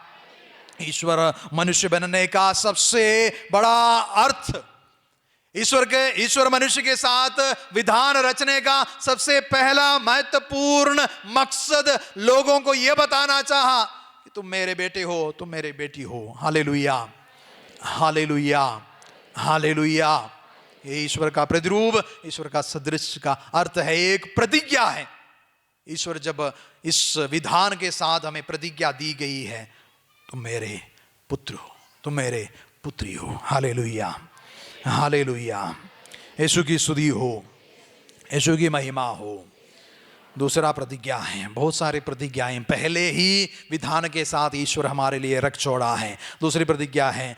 ईश्वर मनुष्य बनने का सबसे बड़ा अर्थ, ईश्वर मनुष्य के साथ विधान रचने का सबसे पहला महत्वपूर्ण मकसद लोगों को यह बताना चाहा कि तुम मेरे बेटे हो, तुम मेरी बेटी हो। Hallelujah, hallelujah, hallelujah. ये ईश्वर का प्रतिरूप, ईश्वर का सदृश का अर्थ है, एक प्रतिज्ञा है। ईश्वर जब इस विधान के साथ हमें प्रतिज्ञा दी गई है, तुम मेरे पुत्र हो, तुम मेरे पुत्री हो। Hallelujah, hallelujah. यीशु की स्तुति हो, यीशु की महिमा हो। दूसरा प्रतिज्ञा है, बहुत सारी प्रतिज्ञाएं पहले ही विधान के साथ ईश्वर हमारे लिए रख छोड़ा है। दूसरी प्रतिज्ञा है,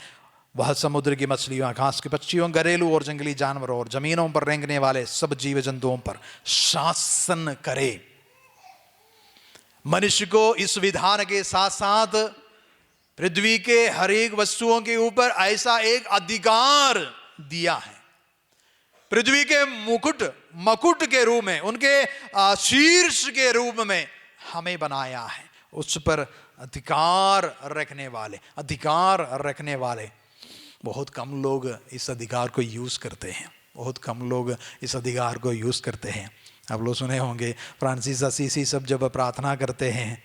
वह समुद्र की मछलियों, आकाश के पक्षियों, घरेलू और जंगली जानवरों और जमीनों पर रेंगने वाले सब जीव जंतुओं पर शासन करे। मनुष्य को इस विधान के साथ साथ पृथ्वी के हर एक वस्तुओं के ऊपर ऐसा एक अधिकार दिया है। पृथ्वी के मकुट के रूप में, उनके शीर्ष के रूप में हमें बनाया है। उस पर अधिकार रखने वाले बहुत कम लोग इस अधिकार को यूज करते हैं, बहुत कम लोग इस अधिकार को यूज करते हैं। आप लोग सुने होंगे फ्रांसिस असीसी सब जब प्रार्थना करते हैं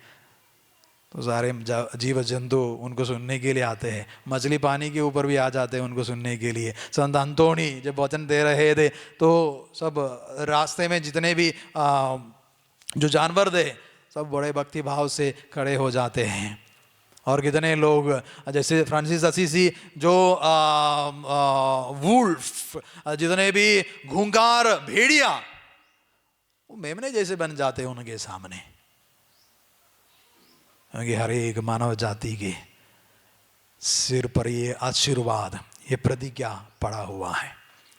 तो सारे जीव जंतु उनको सुनने के लिए आते हैं, मछली पानी के ऊपर भी आ जाते हैं उनको सुनने के लिए। संत अंतोनी जब वचन दे रहे थे तो सब रास्ते में जितने भी जो जानवर थे सब बड़े भक्ति भाव से खड़े हो जाते हैं। और कितने लोग, जैसे फ्रांसिस असीसी जो वुल्फ, जितने भी घूंघार भेड़िया, वो मेमने जैसे बन जाते हैं उनके सामने, क्योंकि हर एक मानव जाति के सिर पर ये आशीर्वाद, ये प्रतिज्ञा पड़ा हुआ है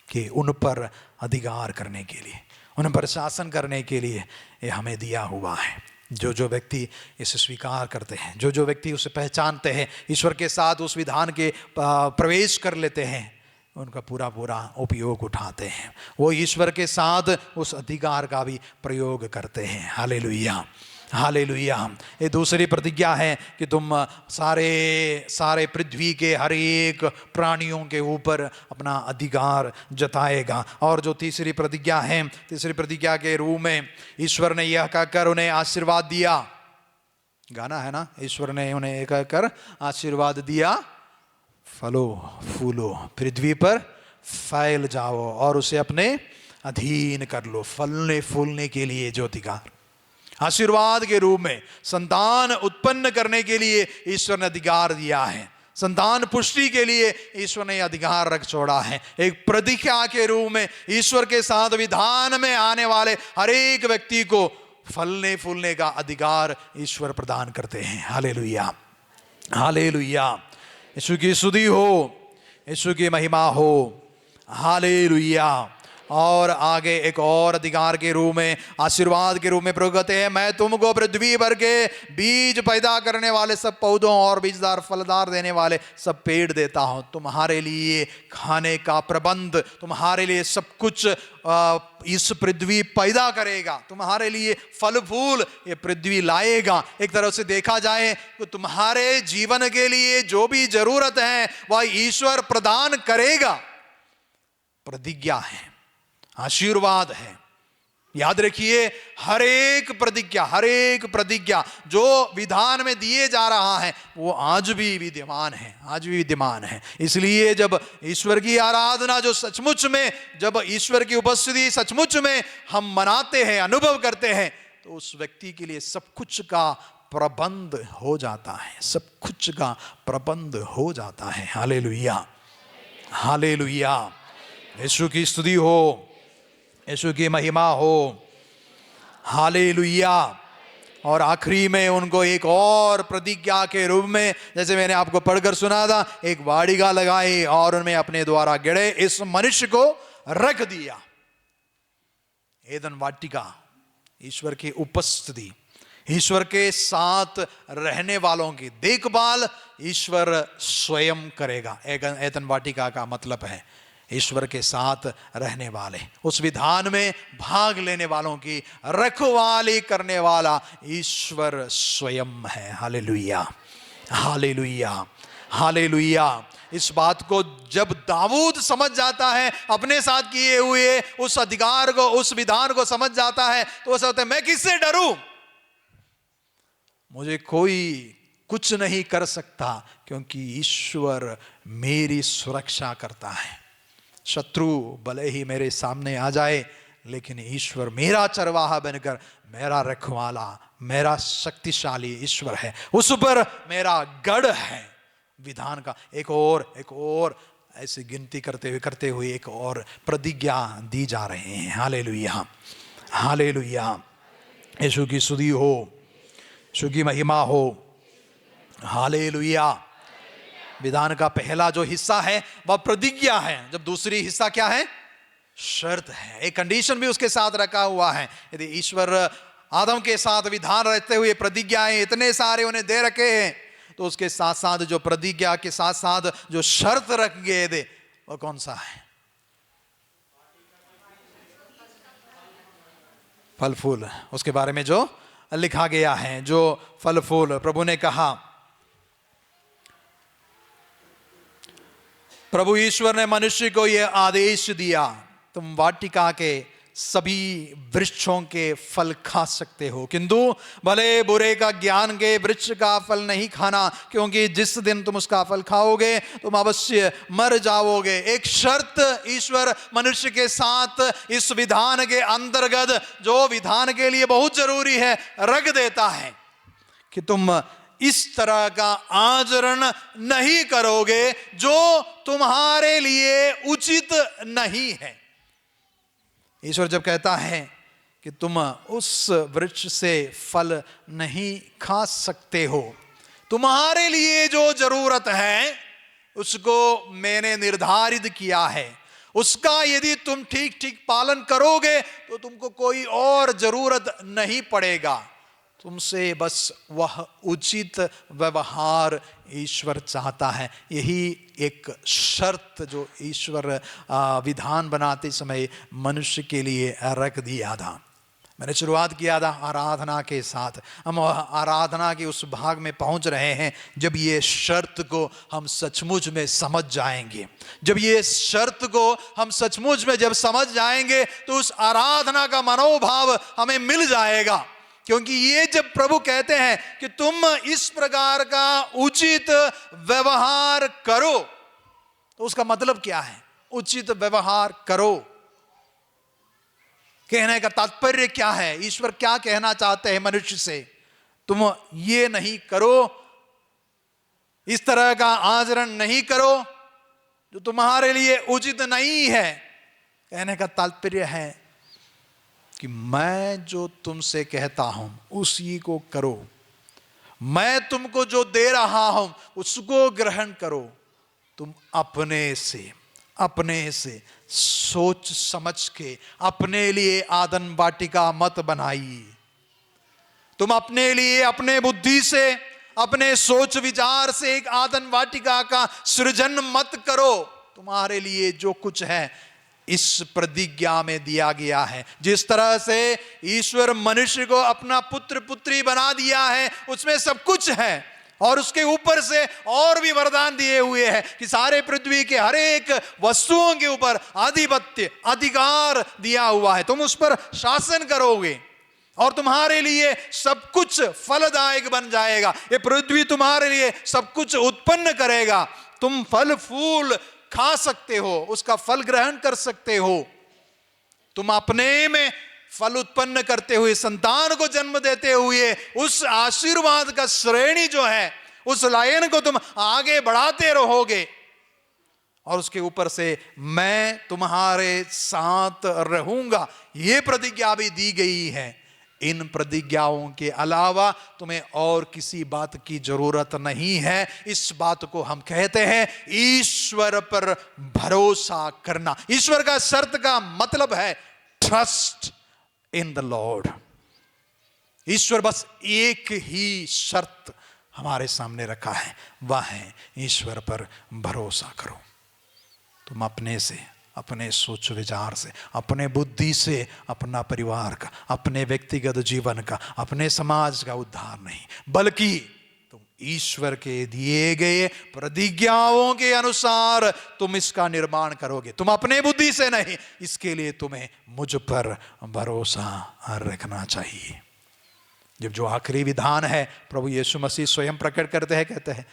कि उन पर अधिकार करने के लिए, उन पर शासन करने के लिए ये हमें दिया हुआ है। जो व्यक्ति इसे स्वीकार करते हैं, जो व्यक्ति उसे पहचानते हैं, ईश्वर के साथ उस विधान के प्रवेश कर लेते हैं, उनका पूरा उपयोग उठाते हैं, वो ईश्वर के साथ उस अधिकार का भी प्रयोग करते हैं। Hallelujah, hallelujah. ये दूसरी प्रतिज्ञा है कि तुम सारे पृथ्वी के हर एक प्राणियों के ऊपर अपना अधिकार जताएगा। और जो तीसरी प्रतिज्ञा है, तीसरी प्रतिज्ञा के रूप में ईश्वर ने यह कहकर उन्हें आशीर्वाद दिया, गाना है ना, ईश्वर ने उन्हें यह कहकर आशीर्वाद दिया, फलो फूलो, पृथ्वी पर फैल जाओ और उसे अपने अधीन कर लो। फलने फूलने के लिए जो अधिकार, आशीर्वाद के रूप में संतान उत्पन्न करने के लिए ईश्वर ने अधिकार दिया है, संतान पुष्टि के लिए ईश्वर ने अधिकार रख छोड़ा है। एक प्रतिज्ञा के रूप में ईश्वर के साथ विधान में आने वाले हर एक व्यक्ति को फलने फूलने का अधिकार ईश्वर प्रदान करते हैं। Hallelujah, hallelujah. यीशु की स्तुति हो, यीशु की महिमा हो। हालेलुया। और आगे एक और अधिकार के रूप में, आशीर्वाद के रूप में प्रयोग करते हैं, मैं तुमको पृथ्वी भर के बीज पैदा करने वाले सब पौधों और बीजदार फलदार देने वाले सब पेड़ देता हूं। तुम्हारे लिए खाने का प्रबंध, तुम्हारे लिए सब कुछ इस पृथ्वी पैदा करेगा, तुम्हारे लिए फल फूल ये पृथ्वी लाएगा। एक तरह से देखा जाए तो तुम्हारे जीवन के लिए जो भी जरूरत है वह ईश्वर प्रदान करेगा। प्रतिज्ञा है, आशीर्वाद है। याद रखिए, हर एक प्रतिज्ञा जो विधान में दिए जा रहा है वो आज भी विद्यमान है, आज भी विद्यमान है। इसलिए जब ईश्वर की आराधना जो सचमुच में, जब ईश्वर की उपस्थिति सचमुच में हम मनाते हैं, अनुभव करते हैं, तो उस व्यक्ति के लिए सब कुछ का प्रबंध हो जाता है, सब कुछ का प्रबंध हो जाता है। Hallelujah, hallelujah. यीशु की स्तुति हो, यीशु की महिमा हो। हालेलुया। और आखिरी में उनको एक और प्रतिज्ञा के रूप में, जैसे मैंने आपको पढ़कर सुना था, एक वाड़िका लगाई और उनमें अपने द्वारा गढ़े इस मनुष्य को रख दिया। एदन वाटिका, ईश्वर की उपस्थिति, ईश्वर के साथ रहने वालों की देखभाल ईश्वर स्वयं करेगा। एदन वाटिका का मतलब है ईश्वर के साथ रहने वाले, उस विधान में भाग लेने वालों की रखवाली करने वाला ईश्वर स्वयं है। Hallelujah, hallelujah, hallelujah. इस बात को जब दाऊद समझ जाता है, अपने साथ किए हुए उस अधिकार को, उस विधान को समझ जाता है, तो वो सोचता है मैं किससे डरूं, मुझे कोई कुछ नहीं कर सकता, क्योंकि ईश्वर मेरी सुरक्षा करता है। शत्रु भले ही मेरे सामने आ जाए, लेकिन ईश्वर मेरा चरवाहा बनकर मेरा रखवाला, मेरा शक्तिशाली ईश्वर है, उस पर मेरा गढ़ है। विधान का एक और ऐसी गिनती करते हुए एक और प्रतिज्ञा दी जा रहे हैं। Hallelujah, hallelujah. यीशु की स्तुति हो, यीशु की महिमा हो। हालेलुया। विधान का पहला जो हिस्सा है वह प्रतिज्ञा है, जब दूसरी हिस्सा क्या है? शर्त है। एक कंडीशन भी उसके साथ रखा हुआ है। यदि ईश्वर आदम के साथ विधान रखते हुए प्रतिज्ञाएं इतने सारे उन्हें दे रखे हैं, तो उसके साथ साथ जो प्रतिज्ञा के साथ साथ जो शर्त रख गए थे वो कौन सा है? फल फूल, उसके बारे में जो लिखा गया है, जो फल फूल प्रभु ने कहा, प्रभु ईश्वर ने मनुष्य को यह आदेश दिया, तुम वाटिका के सभी वृक्षों के फल खा सकते हो, किंतु भले बुरे का ज्ञान के वृक्ष का फल नहीं खाना, क्योंकि जिस दिन तुम उसका फल खाओगे तुम अवश्य मर जाओगे। एक शर्त ईश्वर मनुष्य के साथ इस विधान के अंतर्गत, जो विधान के लिए बहुत जरूरी है, रख देता है कि तुम इस तरह का आचरण नहीं करोगे जो तुम्हारे लिए उचित नहीं है। ईश्वर जब कहता है कि तुम उस वृक्ष से फल नहीं खा सकते हो, तुम्हारे लिए जो जरूरत है उसको मैंने निर्धारित किया है, उसका यदि तुम ठीक ठीक पालन करोगे तो तुमको कोई और जरूरत नहीं पड़ेगा। तुमसे बस वह उचित व्यवहार ईश्वर चाहता है। यही एक शर्त जो ईश्वर विधान बनाते समय मनुष्य के लिए रख दिया था। मैंने शुरुआत किया था आराधना के साथ। हम आराधना के उस भाग में पहुंच रहे हैं जब ये शर्त को हम सचमुच में समझ जाएंगे। जब ये शर्त को हम सचमुच में जब समझ जाएंगे तो उस आराधना का मनोभाव हमें मिल जाएगा। क्योंकि ये जब प्रभु कहते हैं कि तुम इस प्रकार का उचित व्यवहार करो, तो उसका मतलब क्या है? उचित व्यवहार करो कहने का तात्पर्य क्या है? ईश्वर क्या कहना चाहते हैं मनुष्य से? तुम ये नहीं करो, इस तरह का आचरण नहीं करो जो तुम्हारे लिए उचित नहीं है। कहने का तात्पर्य है कि मैं जो तुमसे कहता हूं उसी को करो, मैं तुमको जो दे रहा हूं उसको ग्रहण करो। तुम अपने से सोच समझ के अपने लिए आदन वाटिका मत बनाइए। तुम अपने लिए अपने बुद्धि से, अपने सोच विचार से एक आदन वाटिका का सृजन मत करो। तुम्हारे लिए जो कुछ है इस प्रतिज्ञा में दिया गया है। जिस तरह से ईश्वर मनुष्य को अपना पुत्र पुत्री बना दिया है उसमें सब कुछ है, और उसके ऊपर से और भी वरदान दिए हुए हैं कि सारे पृथ्वी के हर एक वस्तुओं के ऊपर आधिपत्य, अधिकार दिया हुआ है। तुम उस पर शासन करोगे और तुम्हारे लिए सब कुछ फलदायक बन जाएगा। ये पृथ्वी तुम्हारे लिए सब कुछ उत्पन्न करेगा। तुम फल फूल खा सकते हो, उसका फल ग्रहण कर सकते हो। तुम अपने में फल उत्पन्न करते हुए, संतान को जन्म देते हुए उस आशीर्वाद का श्रेणी जो है, उस लाइन को तुम आगे बढ़ाते रहोगे। और उसके ऊपर से मैं तुम्हारे साथ रहूंगा, यह प्रतिज्ञा भी दी गई है। इन प्रतिज्ञाओं के अलावा तुम्हें और किसी बात की जरूरत नहीं है। इस बात को हम कहते हैं ईश्वर पर भरोसा करना। ईश्वर का शर्त का मतलब है ट्रस्ट इन द लॉर्ड। ईश्वर बस एक ही शर्त हमारे सामने रखा है, वह है ईश्वर पर भरोसा करो। तुम अपने से, अपने सोच विचार से, अपने बुद्धि से अपना परिवार का, अपने व्यक्तिगत जीवन का, अपने समाज का उद्धार नहीं, बल्कि तुम ईश्वर के दिए गए प्रतिज्ञाओं के अनुसार तुम इसका निर्माण करोगे। तुम अपने बुद्धि से नहीं, इसके लिए तुम्हें मुझ पर भरोसा रखना चाहिए। जब जो आखिरी विधान है प्रभु यीशु मसीह स्वयं प्रकट करते हैं, कहते हैं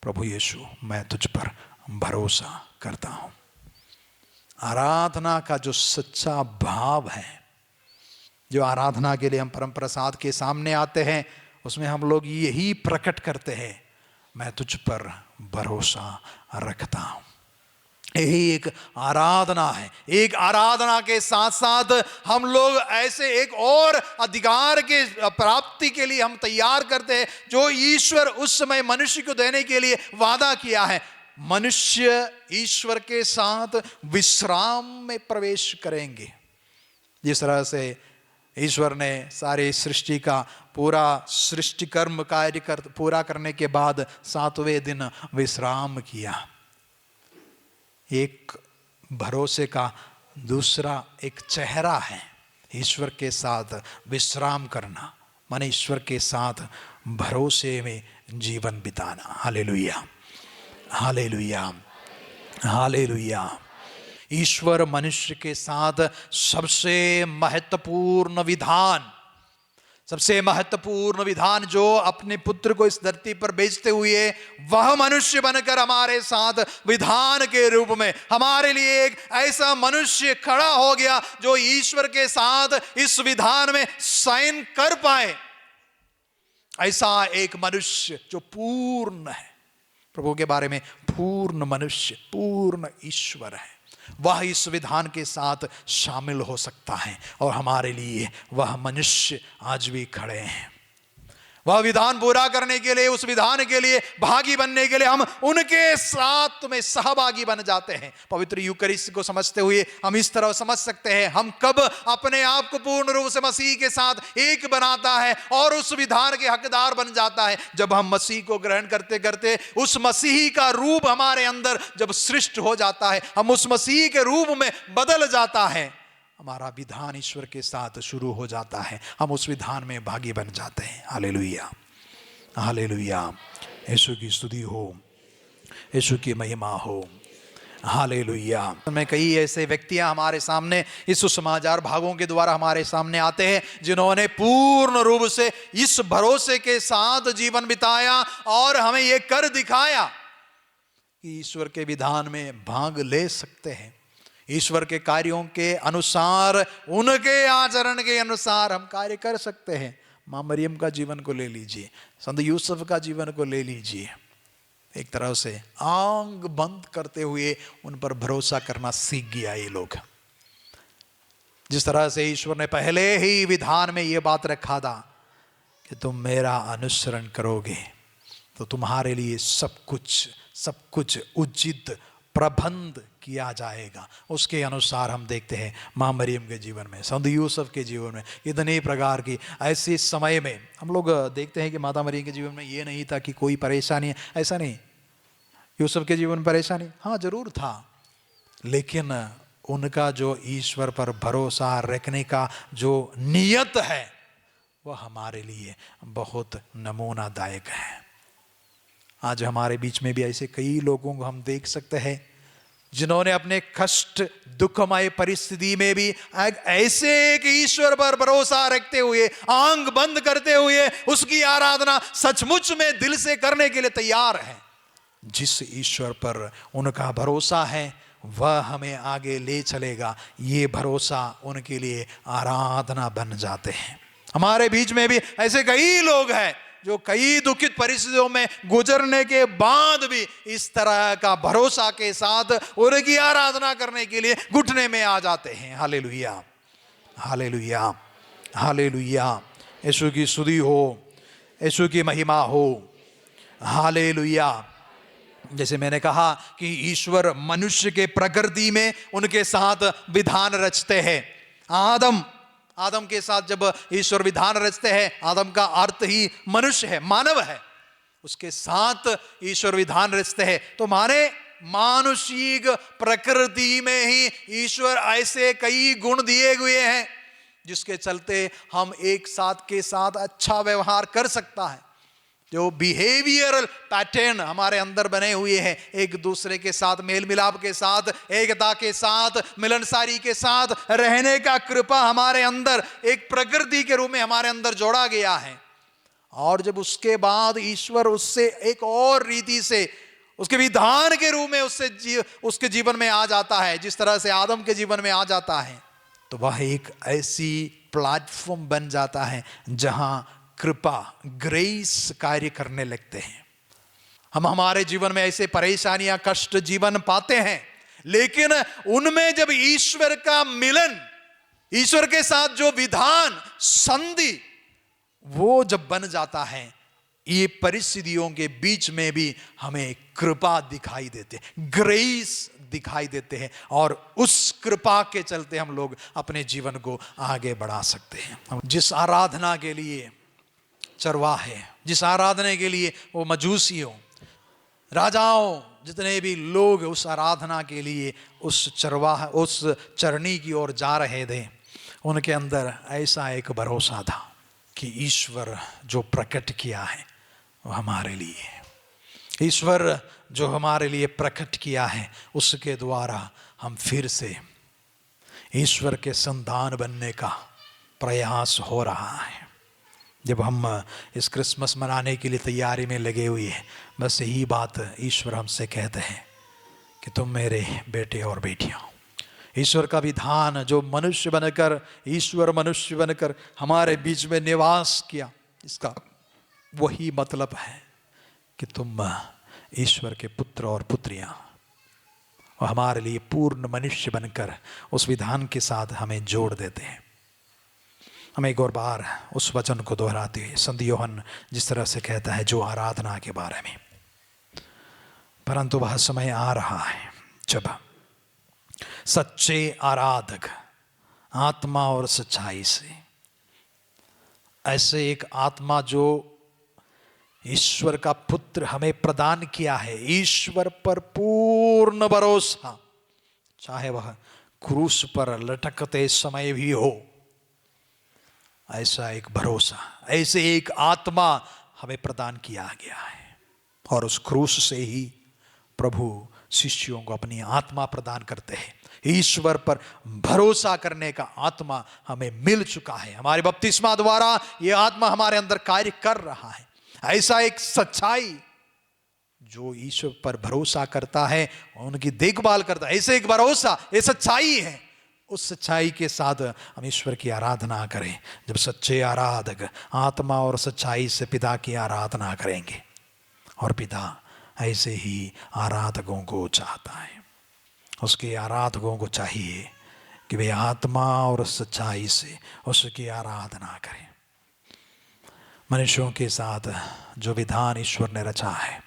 प्रभु यीशु मैं तुझ पर भरोसा करता हूं। आराधना का जो सच्चा भाव है, जो आराधना के लिए हम परम प्रसाद के सामने आते हैं, उसमें हम लोग यही प्रकट करते हैं, मैं तुझ पर भरोसा रखता हूं। यही एक आराधना है। एक आराधना के साथ साथ हम लोग ऐसे एक और अधिकार के प्राप्ति के लिए हम तैयार करते हैं, जो ईश्वर उस समय मनुष्य को देने के लिए वादा किया है। मनुष्य ईश्वर के साथ विश्राम में प्रवेश करेंगे। जिस तरह से ईश्वर ने सारी सृष्टि का पूरा सृष्टि कर्म कार्य पूरा करने के बाद 7वें दिन विश्राम किया। एक भरोसे का दूसरा एक चेहरा है, ईश्वर के साथ विश्राम करना, माने ईश्वर के साथ भरोसे में जीवन बिताना। Hallelujah, hallelujah, hallelujah. ईश्वर मनुष्य के साथ सबसे महत्वपूर्ण विधान जो अपने पुत्र को इस धरती पर भेजते हुए वह मनुष्य बनकर हमारे साथ विधान के रूप में हमारे लिए एक ऐसा मनुष्य खड़ा हो गया जो ईश्वर के साथ इस विधान में साइन कर पाए। ऐसा एक मनुष्य जो पूर्ण है, प्रभु के बारे में पूर्ण मनुष्य, पूर्ण ईश्वर है, वह इस विधान के साथ शामिल हो सकता है। और हमारे लिए वह मनुष्य आज भी खड़े हैं। वह विधान पूरा करने के लिए, उस विधान के लिए भागी बनने के लिए हम उनके साथ में सहभागी बन जाते हैं। पवित्र यूकरिस्ट को समझते हुए हम इस तरह समझ सकते हैं, हम कब अपने आप को पूर्ण रूप से मसीह के साथ एक बनाता है और उस विधान के हकदार बन जाता है, जब हम मसीह को ग्रहण करते करते उस मसीह का रूप हमारे अंदर जब सृष्ट हो जाता है, हम उस मसीह के रूप में बदल जाता है, हमारा विधान ईश्वर के साथ शुरू हो जाता है, हम उस विधान में भागी बन जाते हैं। Hallelujah, hallelujah. यीशु की स्तुति हो, यीशु की महिमा हो। हालेलुया। में कई ऐसे व्यक्तियां हमारे सामने इस सुसमाचार भागों के द्वारा हमारे सामने आते हैं, जिन्होंने पूर्ण रूप से इस भरोसे के साथ जीवन बिताया और हमें यह कर दिखाया कि ईश्वर के विधान में भाग ले सकते हैं। ईश्वर के कार्यों के अनुसार, उनके आचरण के अनुसार हम कार्य कर सकते हैं। माँ मरियम का जीवन को ले लीजिए, संत यूसुफ का जीवन को ले लीजिए, एक तरह से आंख बंद करते हुए उन पर भरोसा करना सीख गया ये लोग। जिस तरह से ईश्वर ने पहले ही विधान में ये बात रखा था कि तुम मेरा अनुसरण करोगे तो तुम्हारे लिए सब कुछ उचित प्रबंध किया जाएगा। उसके अनुसार हम देखते हैं माँ मरियम के जीवन में, संत यूसुफ के जीवन में, इतने प्रकार की ऐसे समय में हम लोग देखते हैं कि माता मरियम के जीवन में ये नहीं था कि कोई परेशानी है, ऐसा नहीं। यूसुफ के जीवन में परेशानी हाँ जरूर था, लेकिन उनका जो ईश्वर पर भरोसा रखने का जो नियत है वह हमारे लिए बहुत नमूनादायक है। आज हमारे बीच में भी ऐसे कई लोगों को हम देख सकते हैं जिन्होंने अपने कष्ट दुखमय परिस्थिति में भी ऐसे एक ईश्वर पर भरोसा रखते हुए, आंख बंद करते हुए उसकी आराधना सचमुच में दिल से करने के लिए तैयार हैं। जिस ईश्वर पर उनका भरोसा है वह हमें आगे ले चलेगा, ये भरोसा उनके लिए आराधना बन जाते हैं। हमारे बीच में भी ऐसे कई लोग हैं जो कई दुखित परिस्थितियों में गुजरने के बाद भी इस तरह का भरोसा के साथ उनकी आराधना करने के लिए घुटने में आ जाते हैं। Hallelujah, hallelujah, hallelujah. यीशु की स्तुति हो, यीशु की महिमा हो। हालेलुया। जैसे मैंने कहा कि ईश्वर मनुष्य के प्रकृति में उनके साथ विधान रचते हैं। आदम के साथ जब ईश्वर विधान रचते हैं, आदम का अर्थ ही मनुष्य है, मानव है, उसके साथ ईश्वर विधान रचते हैं, तो माने मानुषिक प्रकृति में ही ईश्वर ऐसे कई गुण दिए हुए हैं जिसके चलते हम एक साथ के साथ अच्छा व्यवहार कर सकता है। जो बिहेवियरल पैटर्न हमारे अंदर बने हुए हैं, एक दूसरे के साथ मेल मिलाप के साथ, एकता के साथ, मिलनसारी के साथ रहने का कृपा हमारे अंदर एक प्रकृति के रूप में हमारे अंदर जोड़ा गया है। और जब उसके बाद ईश्वर उससे एक और रीति से उसके विधान के रूप में उसके जीवन में आ जाता है, जिस तरह से आदम के जीवन में आ जाता है, तो वह एक ऐसी प्लेटफॉर्म बन जाता है जहां कृपा, ग्रेस कार्य करने लगते हैं। हम हमारे जीवन में ऐसे परेशानियां, कष्ट जीवन पाते हैं, लेकिन उनमें जब ईश्वर का मिलन, ईश्वर के साथ जो विधान, संधि, वो जब बन जाता है, ये परिस्थितियों के बीच में भी हमें कृपा दिखाई देते, ग्रेस दिखाई देते हैं, और उस कृपा के चलते हम लोग अपने जीवन को आगे बढ़ा सकते हैं। जिस आराधना के लिए चरवाहे, जिस आराधना के लिए वो मजूसियों, राजाओं, जितने भी लोग उस आराधना के लिए उस चरनी की ओर जा रहे थे, उनके अंदर ऐसा एक भरोसा था कि ईश्वर जो प्रकट किया है वो हमारे लिए है। ईश्वर जो हमारे लिए प्रकट किया है, उसके द्वारा हम फिर से ईश्वर के संतान बनने का प्रयास हो रहा है। जब हम इस क्रिसमस मनाने के लिए तैयारी में लगे हुए हैं, बस यही बात ईश्वर हमसे कहते हैं कि तुम मेरे बेटे और बेटियां हो। ईश्वर का विधान जो मनुष्य बनकर, ईश्वर मनुष्य बनकर हमारे बीच में निवास किया, इसका वही मतलब है कि तुम ईश्वर के पुत्र और पुत्रियां, और हमारे लिए पूर्ण मनुष्य बनकर उस विधान के साथ हमें जोड़ देते हैं। हम एक और बार उस वचन को दोहराते हुए, संत यूहन्ना जिस तरह से कहता है जो आराधना के बारे में, परंतु वह समय आ रहा है जब सच्चे आराधक आत्मा और सच्चाई से, ऐसे एक आत्मा जो ईश्वर का पुत्र हमें प्रदान किया है, ईश्वर पर पूर्ण भरोसा, चाहे वह क्रूस पर लटकते समय भी हो, ऐसा एक भरोसा, ऐसे एक आत्मा हमें प्रदान किया गया है। और उस क्रूस से ही प्रभु शिष्यों को अपनी आत्मा प्रदान करते हैं। ईश्वर पर भरोसा करने का आत्मा हमें मिल चुका है। हमारे बपतिस्मा द्वारा यह आत्मा हमारे अंदर कार्य कर रहा है। ऐसा एक सच्चाई, जो ईश्वर पर भरोसा करता है, उनकी देखभाल करता है, ऐसे एक भरोसा, ये सच्चाई है। उस सच्चाई के साथ हम ईश्वर की आराधना करें। जब सच्चे आराधक आत्मा और सच्चाई से पिता की आराधना करेंगे, और पिता ऐसे ही आराधकों को चाहता है। उसके आराधकों को चाहिए कि वे आत्मा और सच्चाई से उसकी आराधना करें। मनुष्यों के साथ जो विधान ईश्वर ने रचा है,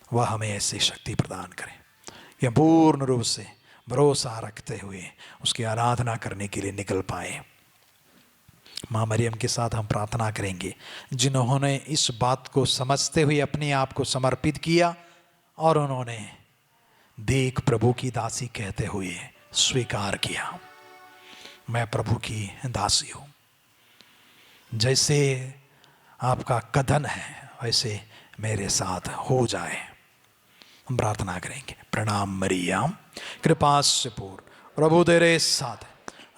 वह हमें ऐसी शक्ति प्रदान करे कि हम पूर्ण रूप से भरोसा रखते हुए उसकी आराधना करने के लिए निकल पाए। माँ मरियम के साथ हम प्रार्थना करेंगे, जिन्होंने इस बात को समझते हुए अपने आप को समर्पित किया, और उन्होंने देख प्रभु की दासी कहते हुए स्वीकार किया, मैं प्रभु की दासी हूँ। जैसे आपका कथन है वैसे मेरे साथ हो जाए। हम प्रार्थना करेंगे। प्रणाम मरियम, कृपा से पूर्ण, प्रभु तेरे साथ,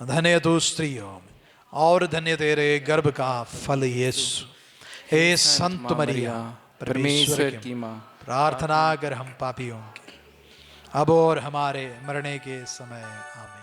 धन्य तू स्त्रियों में और धन्य तेरे गर्भ का फल यीशु। हे संत मरिया, परमेश्वर की माँ, प्रार्थना कर हम पापियों की, अब और हमारे मरने के समय। आमीन।